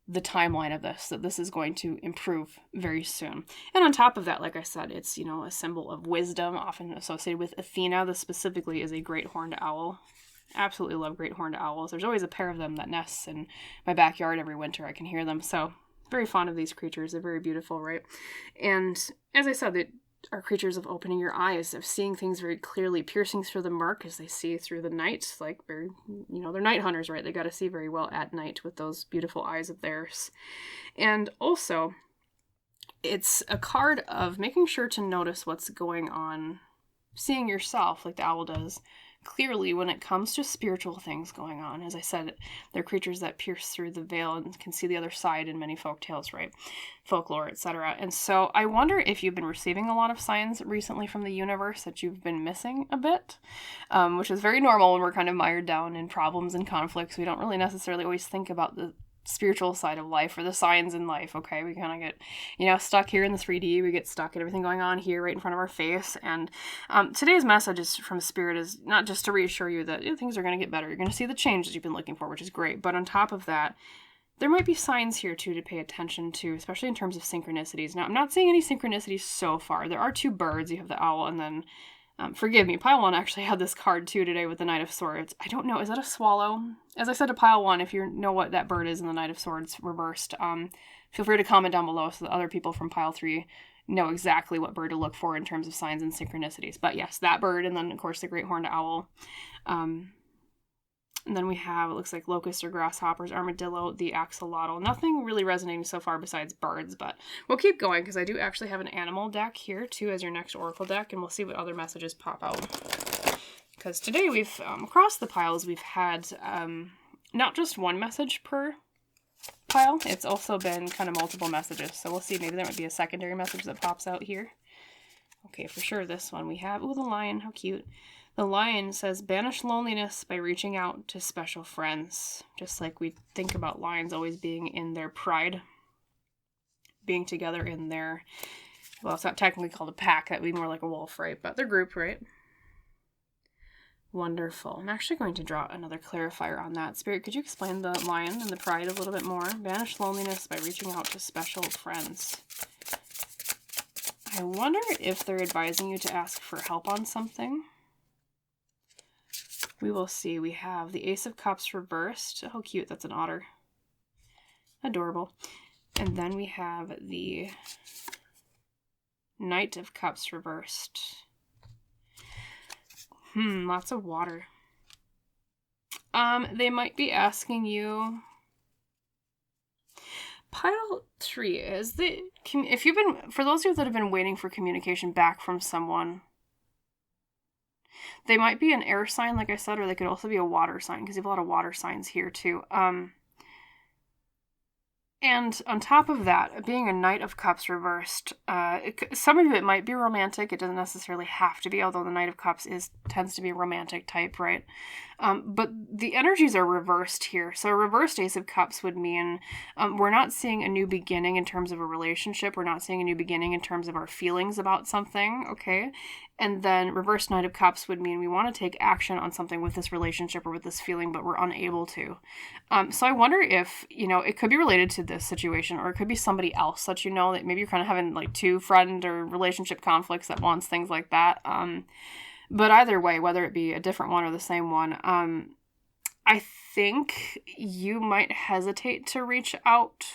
the timeline of this, that this is going to improve very soon. And on top of that, like I said, it's, a symbol of wisdom, often associated with Athena. This specifically is a great horned owl. Absolutely love great horned owls. There's always a pair of them that nests in my backyard every winter. I can hear them. So very fond of these creatures. They're very beautiful, right? And as I said, they are creatures of opening your eyes, of seeing things very clearly, piercing through the murk as they see through the night. Like, they're night hunters, right? They got to see very well at night with those beautiful eyes of theirs. And also, it's a card of making sure to notice what's going on, seeing yourself, like the owl does, clearly when it comes to spiritual things going on. As I said, they're creatures that pierce through the veil and can see the other side in many folk tales, right? Folklore, etc. And so I wonder if you've been receiving a lot of signs recently from the universe that you've been missing a bit, which is very normal when we're kind of mired down in problems and conflicts. We don't really necessarily always think about the spiritual side of life or the signs in life. Okay, we kind of get stuck here in the 3D. We get stuck in everything going on here right in front of our face. And today's message is from Spirit is not just to reassure you that things are going to get better. You're going to see the changes you've been looking for, which is great. But on top of that, there might be signs here too to pay attention to, especially in terms of synchronicities. Now, I'm not seeing any synchronicities so far. There are 2 birds. You have the owl, and then forgive me, pile 1 actually had this card too today with the Knight of Swords. I don't know, is that a swallow? As I said to pile 1, if you know what that bird is in the Knight of Swords reversed, feel free to comment down below so that other people from pile 3 know exactly what bird to look for in terms of signs and synchronicities. But yes, that bird, and then of course the great horned owl. And then we have, it looks like locusts or grasshoppers, armadillo, the axolotl. Nothing really resonating so far besides birds, but we'll keep going because I do actually have an animal deck here too as your next oracle deck, and we'll see what other messages pop out. Because today we've, across the piles, we've had not just one message per pile, it's also been kind of multiple messages. So we'll see, maybe there might be a secondary message that pops out here. Okay, for sure this one we have, ooh, the lion, how cute. The lion says, banish loneliness by reaching out to special friends. Just like we think about lions always being in their pride, being together in their, well, it's not technically called a pack, that would be more like a wolf, right? But they're group, right? Wonderful. I'm actually going to draw another clarifier on that. Spirit, could you explain the lion and the pride a little bit more? Banish loneliness by reaching out to special friends. I wonder if they're advising you to ask for help on something. We will see. We have the Ace of Cups reversed. How cute. That's an otter. Adorable. And then we have the Knight of Cups reversed. Lots of water. They might be asking you... Pile 3 is the... If you've been... For those of you that have been waiting for communication back from someone... They might be an air sign, like I said, or they could also be a water sign, because you have a lot of water signs here, too. And on top of that, being a Knight of Cups reversed, some of it might be romantic. It doesn't necessarily have to be, although the Knight of Cups tends to be a romantic type, right? But the energies are reversed here. So a reversed Ace of Cups would mean we're not seeing a new beginning in terms of a relationship. We're not seeing a new beginning in terms of our feelings about something, okay? And then reversed Knight of Cups would mean we want to take action on something with this relationship or with this feeling, but we're unable to. So I wonder if, it could be related to this situation, or it could be somebody else that that maybe you're kind of having like 2 friend or relationship conflicts at once, things like that. But either way, whether it be a different one or the same one, I think you might hesitate to reach out,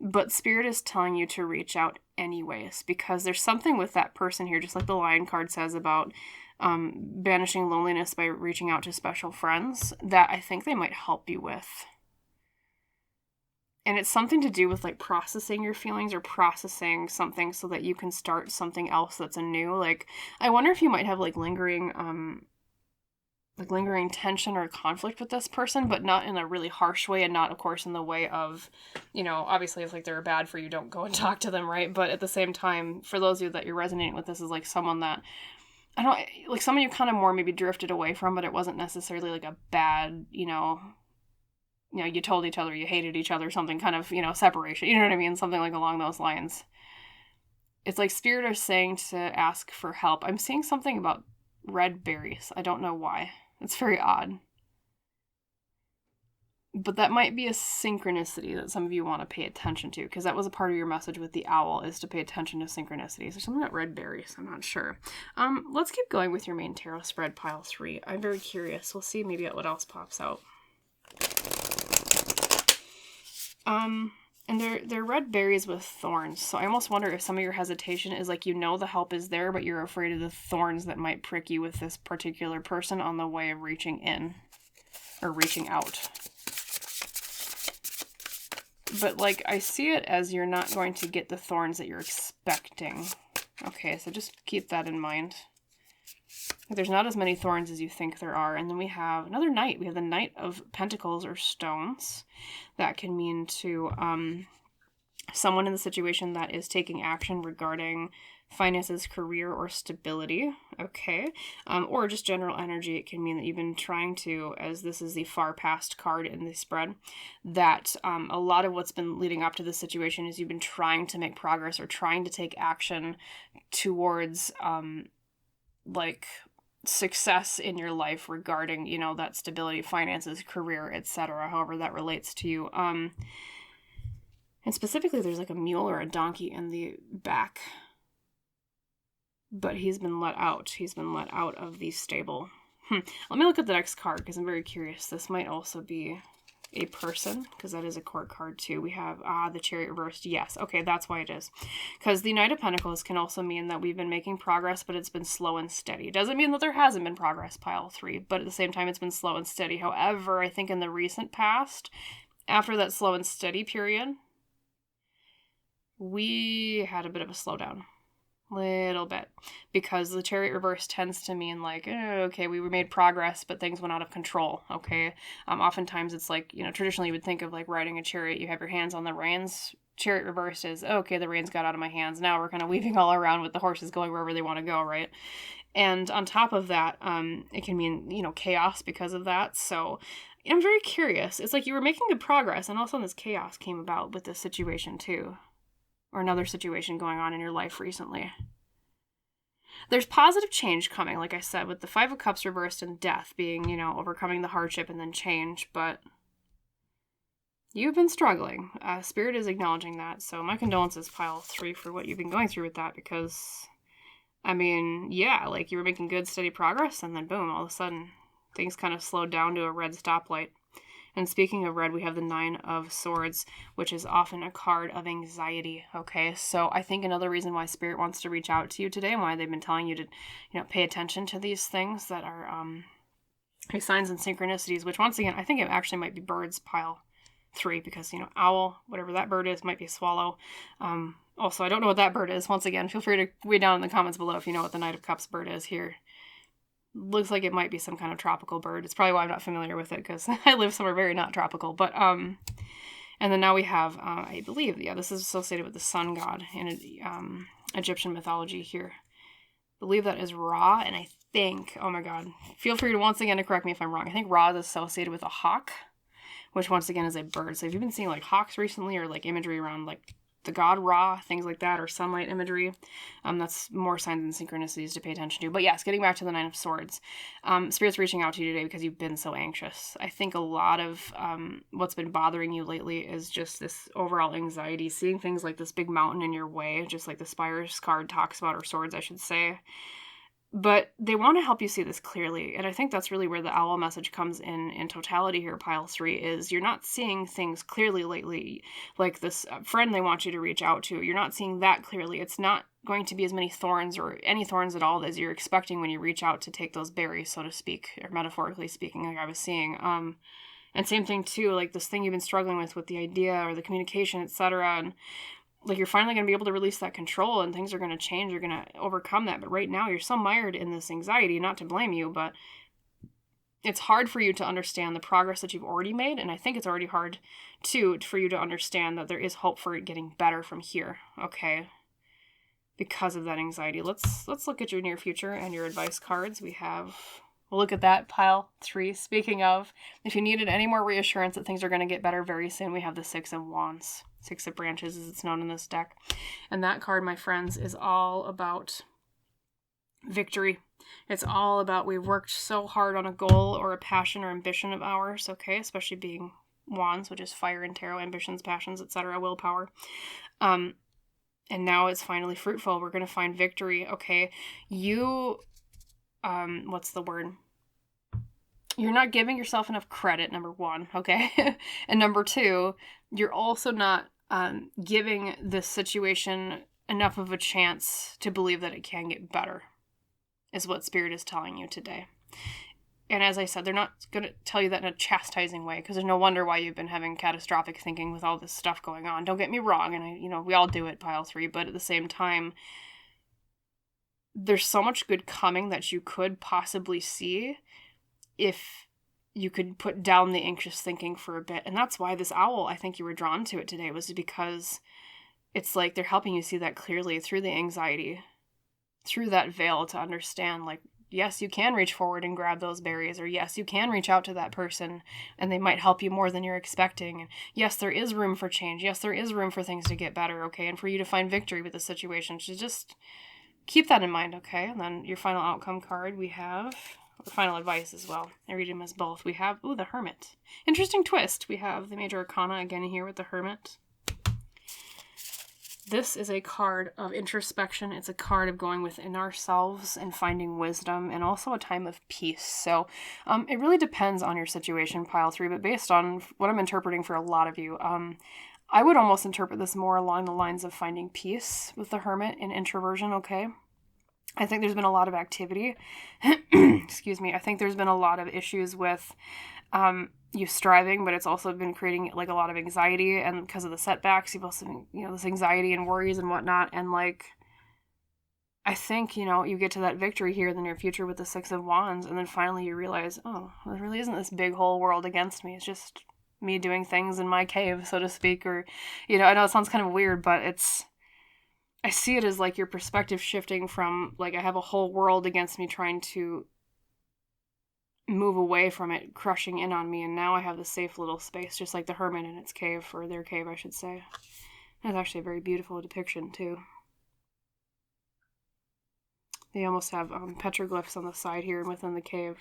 but Spirit is telling you to reach out anyways, because there's something with that person here, just like the Lion card says about banishing loneliness by reaching out to special friends that I think they might help you with. And it's something to do with like processing your feelings or processing something so that you can start something else that's anew. Like, I wonder if you might have like lingering tension or conflict with this person, but not in a really harsh way, and not, of course, in the way of, obviously if like they're bad for you, don't go and talk to them, right? But at the same time, for those of you that you're resonating with, this is like someone that someone you kind of more maybe drifted away from, but it wasn't necessarily like a bad, you told each other you hated each other, something kind of, separation, you know what I mean? Something like along those lines. It's like Spirit are saying to ask for help. I'm seeing something about red berries. I don't know why. It's very odd. But that might be a synchronicity that some of you want to pay attention to, because that was a part of your message with the owl, is to pay attention to synchronicities. There's something about red berries. I'm not sure. Let's keep going with your main tarot spread, pile 3. I'm very curious. We'll see maybe what else pops out. And they're red berries with thorns. So I almost wonder if some of your hesitation is like, the help is there, but you're afraid of the thorns that might prick you with this particular person on the way of reaching in or reaching out. But like, I see it as you're not going to get the thorns that you're expecting. Okay, so just keep that in mind. There's not as many thorns as you think there are. And then we have another knight. We have the Knight of Pentacles or stones. That can mean to someone in the situation that is taking action regarding finances, career, or stability. Okay. Or just general energy. It can mean that you've been trying to, as this is the far past card in the spread, that a lot of what's been leading up to this situation is you've been trying to make progress or trying to take action towards like success in your life regarding, that stability, finances, career, etc., however that relates to you. And specifically, there's like a mule or a donkey in the back. But he's been let out. He's been let out of the stable. Let me look at the next card, because I'm very curious. This might also be a person, because that is a court card too. We have the Chariot reversed. Yes, okay, that's why it is. Because the Knight of Pentacles can also mean that we've been making progress, but it's been slow and steady. It doesn't mean that there hasn't been progress, pile 3, but at the same time, it's been slow and steady. However, I think in the recent past, after that slow and steady period, we had a bit of a slowdown. Little bit, because the Chariot reverse tends to mean like, okay, we made progress, but things went out of control. Okay. Oftentimes it's like, traditionally you would think of like riding a chariot, you have your hands on the reins. Chariot reverse is, okay, the reins got out of my hands. Now we're kind of weaving all around with the horses going wherever they want to go. Right. And on top of that, it can mean, chaos because of that. So I'm very curious. It's like you were making good progress, and all of a sudden this chaos came about with this situation too. Or another situation going on in your life recently. There's positive change coming, like I said, with the 5 of Cups reversed and death being, overcoming the hardship and then change, but you've been struggling. Spirit is acknowledging that, so my condolences, pile 3, for what you've been going through with that, because, yeah, like you were making good, steady progress, and then boom, all of a sudden, things kind of slowed down to a red stoplight. And speaking of red, we have the 9 of Swords, which is often a card of anxiety, okay? So I think another reason why Spirit wants to reach out to you today, and why they've been telling you to, pay attention to these things that are signs and synchronicities, which once again, I think it actually might be birds, pile 3, because, owl, whatever that bird is, might be a swallow. Also, I don't know what that bird is. Once again, feel free to weigh down in the comments below if you know what the Knight of Cups bird is here. Looks like it might be some kind of tropical bird. It's probably why I'm not familiar with it, because I live somewhere very not tropical. But and then now we have, I believe, this is associated with the sun god in Egyptian mythology here. I believe that is Ra, and I think, oh my god, feel free to once again to correct me if I'm wrong. I think Ra is associated with a hawk, which once again is a bird. So if you've been seeing like hawks recently, or like imagery around like the god Ra, things like that, or sunlight imagery, that's more signs and synchronicities to pay attention to. But yes, getting back to the 9 of Swords, Spirit's reaching out to you today because you've been so anxious. I think a lot of what's been bothering you lately is just this overall anxiety, seeing things like this big mountain in your way, just like the Spires card talks about, or Swords, I should say. But they want to help you see this clearly. And I think that's really where the owl message comes in totality here, pile 3, is you're not seeing things clearly lately. Like this friend they want you to reach out to, you're not seeing that clearly. It's not going to be as many thorns or any thorns at all as you're expecting when you reach out to take those berries, so to speak, or metaphorically speaking, like I was seeing. And same thing too, like this thing you've been struggling with the idea or the communication, etc. And like you're finally going to be able to release that control and things are going to change. You're going to overcome that. But right now you're so mired in this anxiety, not to blame you, but it's hard for you to understand the progress that you've already made. And I think it's already hard too for you to understand that there is hope for it getting better from here. Okay. Because of that anxiety. Let's look at your near future and your advice cards. We'll look at that, pile 3. Speaking of, if you needed any more reassurance that things are going to get better very soon, we have the 6 of Wands. 6 of Branches, as it's known in this deck. And that card, my friends, is all about victory. It's all about we've worked so hard on a goal or a passion or ambition of ours, okay? Especially being Wands, which is fire and tarot, ambitions, passions, etc., willpower. And now it's finally fruitful. We're going to find victory, okay? What's the word? You're not giving yourself enough credit, number 1, okay? And number 2, you're also not giving this situation enough of a chance to believe that it can get better, is what Spirit is telling you today. And as I said, they're not going to tell you that in a chastising way, because there's no wonder why you've been having catastrophic thinking with all this stuff going on. Don't get me wrong, and we all do it, pile 3, but at the same time, there's so much good coming that you could possibly see if you could put down the anxious thinking for a bit. And that's why this owl, I think you were drawn to it today, was because it's like they're helping you see that clearly through the anxiety, through that veil, to understand, like, yes, you can reach forward and grab those berries, or yes, you can reach out to that person and they might help you more than you're expecting. And yes, there is room for change. Yes, there is room for things to get better, okay? And for you to find victory with the situation. So just keep that in mind, okay? And then your final outcome card, we have the final advice as well. I read them as both. We have, the Hermit. Interesting twist. We have the Major Arcana again here with the Hermit. This is a card of introspection. It's a card of going within ourselves and finding wisdom, and also a time of peace. So it really depends on your situation, pile 3, but based on what I'm interpreting for a lot of you, I would almost interpret this more along the lines of finding peace with the Hermit and introversion, okay? I think there's been a lot of activity. Excuse me. I think there's been a lot of issues with you striving, but it's also been creating like a lot of anxiety, and because of the setbacks, you've also been, this anxiety and worries and whatnot. And like, I think, you get to that victory here in the near future with the 6 of Wands, and then finally you realize, oh, there really isn't this big whole world against me. It's just me doing things in my cave, so to speak, or, I know it sounds kind of weird, but I see it as like your perspective shifting from like I have a whole world against me trying to move away from it, crushing in on me, and now I have this safe little space, just like the Hermit in its cave, or their cave, I should say. That's actually a very beautiful depiction too. They almost have petroglyphs on the side here and within the cave.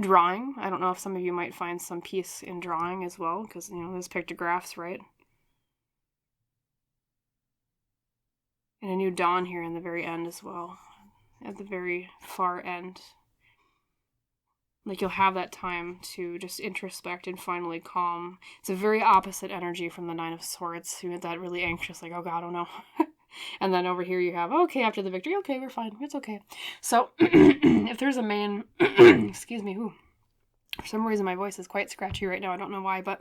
Drawing. I don't know if some of you might find some peace in drawing as well, because there's pictographs, right? And a new dawn here in the very end as well. At the very far end. Like you'll have that time to just introspect and finally calm. It's a very opposite energy from the 9 of Swords. You get that really anxious, like, oh God, oh no. And then over here you have, okay, after the victory, okay, we're fine. It's okay. So if there's a main, excuse me, for some reason my voice is quite scratchy right now. I don't know why, but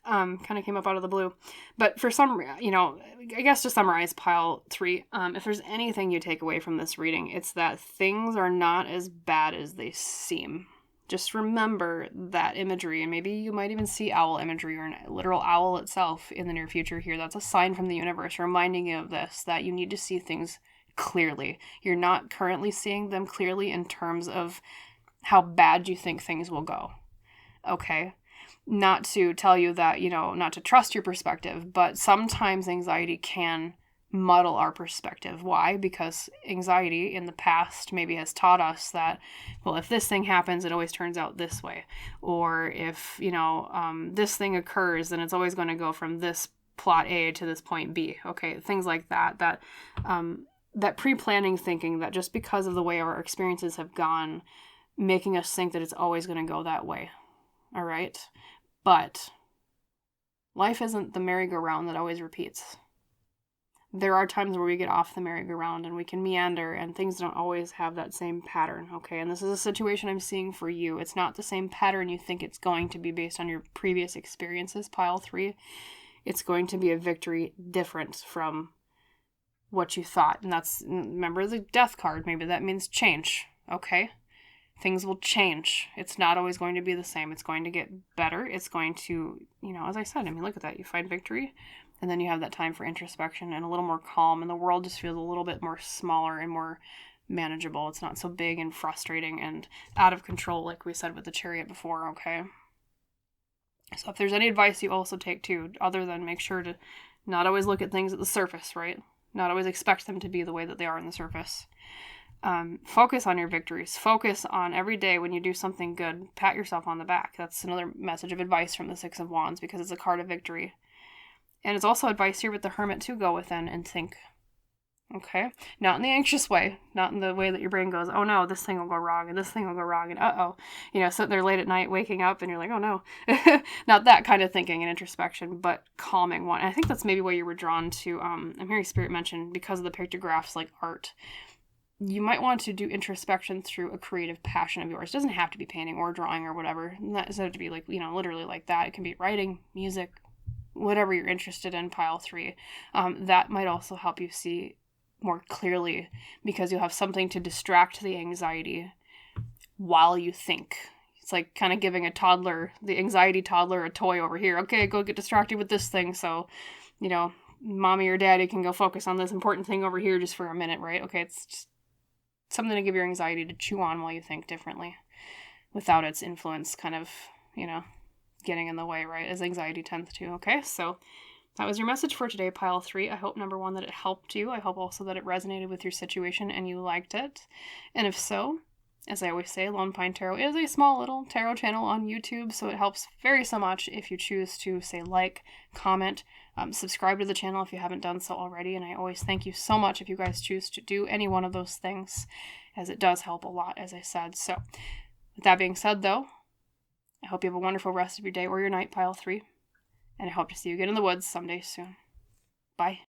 kind of came up out of the blue. But for some, I guess to summarize pile 3, if there's anything you take away from this reading, it's that things are not as bad as they seem. Just remember that imagery, and maybe you might even see owl imagery or a literal owl itself in the near future here. That's a sign from the universe reminding you of this, that you need to see things clearly. You're not currently seeing them clearly in terms of how bad you think things will go. Okay? Not to tell you that, not to trust your perspective, but sometimes anxiety can muddle our perspective. Why? Because anxiety in the past maybe has taught us that, well, if this thing happens, it always turns out this way. Or if, this thing occurs, then it's always going to go from this plot A to this point B. Okay, things like that, that pre-planning thinking that just because of the way our experiences have gone, making us think that it's always going to go that way. All right? But life isn't the merry-go-round that always repeats. There are times where we get off the merry-go-round and we can meander and things don't always have that same pattern, okay? And this is a situation I'm seeing for you. It's not the same pattern you think it's going to be based on your previous experiences, pile 3. It's going to be a victory different from what you thought. And that's, remember the death card, maybe that means change, okay? Things will change. It's not always going to be the same. It's going to get better. It's going to, as I said, look at that. You find victory, and then you have that time for introspection and a little more calm, and the world just feels a little bit more smaller and more manageable. It's not so big and frustrating and out of control like we said with the Chariot before, okay? So if there's any advice you also take too, other than make sure to not always look at things at the surface, right? Not always expect them to be the way that they are on the surface. Focus on your victories. Focus on every day when you do something good. Pat yourself on the back. That's another message of advice from the Six of Wands because it's a card of victory. And it's also advice here with the Hermit to go within and think. Okay? Not in the anxious way. Not in the way that your brain goes, oh no, this thing will go wrong and this thing will go wrong and uh-oh. Sitting there late at night waking up and you're like, oh no. Not that kind of thinking and introspection, but calming one. And I think that's maybe why you were drawn to, I'm hearing Spirit mention, because of the pictographs like art. You might want to do introspection through a creative passion of yours. It doesn't have to be painting or drawing or whatever. It doesn't have to be like, literally like that. It can be writing, music, whatever you're interested in, pile 3. That might also help you see more clearly because you'll have something to distract the anxiety while you think. It's like kind of giving the anxiety toddler, a toy over here. Okay, go get distracted with this thing so, mommy or daddy can go focus on this important thing over here just for a minute, right? Okay, it's just something to give your anxiety to chew on while you think differently without its influence kind of, getting in the way, right? As anxiety tends to, okay? So that was your message for today, pile 3. I hope, number 1, that it helped you. I hope also that it resonated with your situation and you liked it. And if so, as I always say, Lone Pine Tarot is a small little tarot channel on YouTube, so it helps very so much if you choose to say like, comment, subscribe to the channel if you haven't done so already, and I always thank you so much if you guys choose to do any one of those things, as it does help a lot, as I said. So, with that being said, though, I hope you have a wonderful rest of your day or your night, pile 3, and I hope to see you again in the woods someday soon. Bye.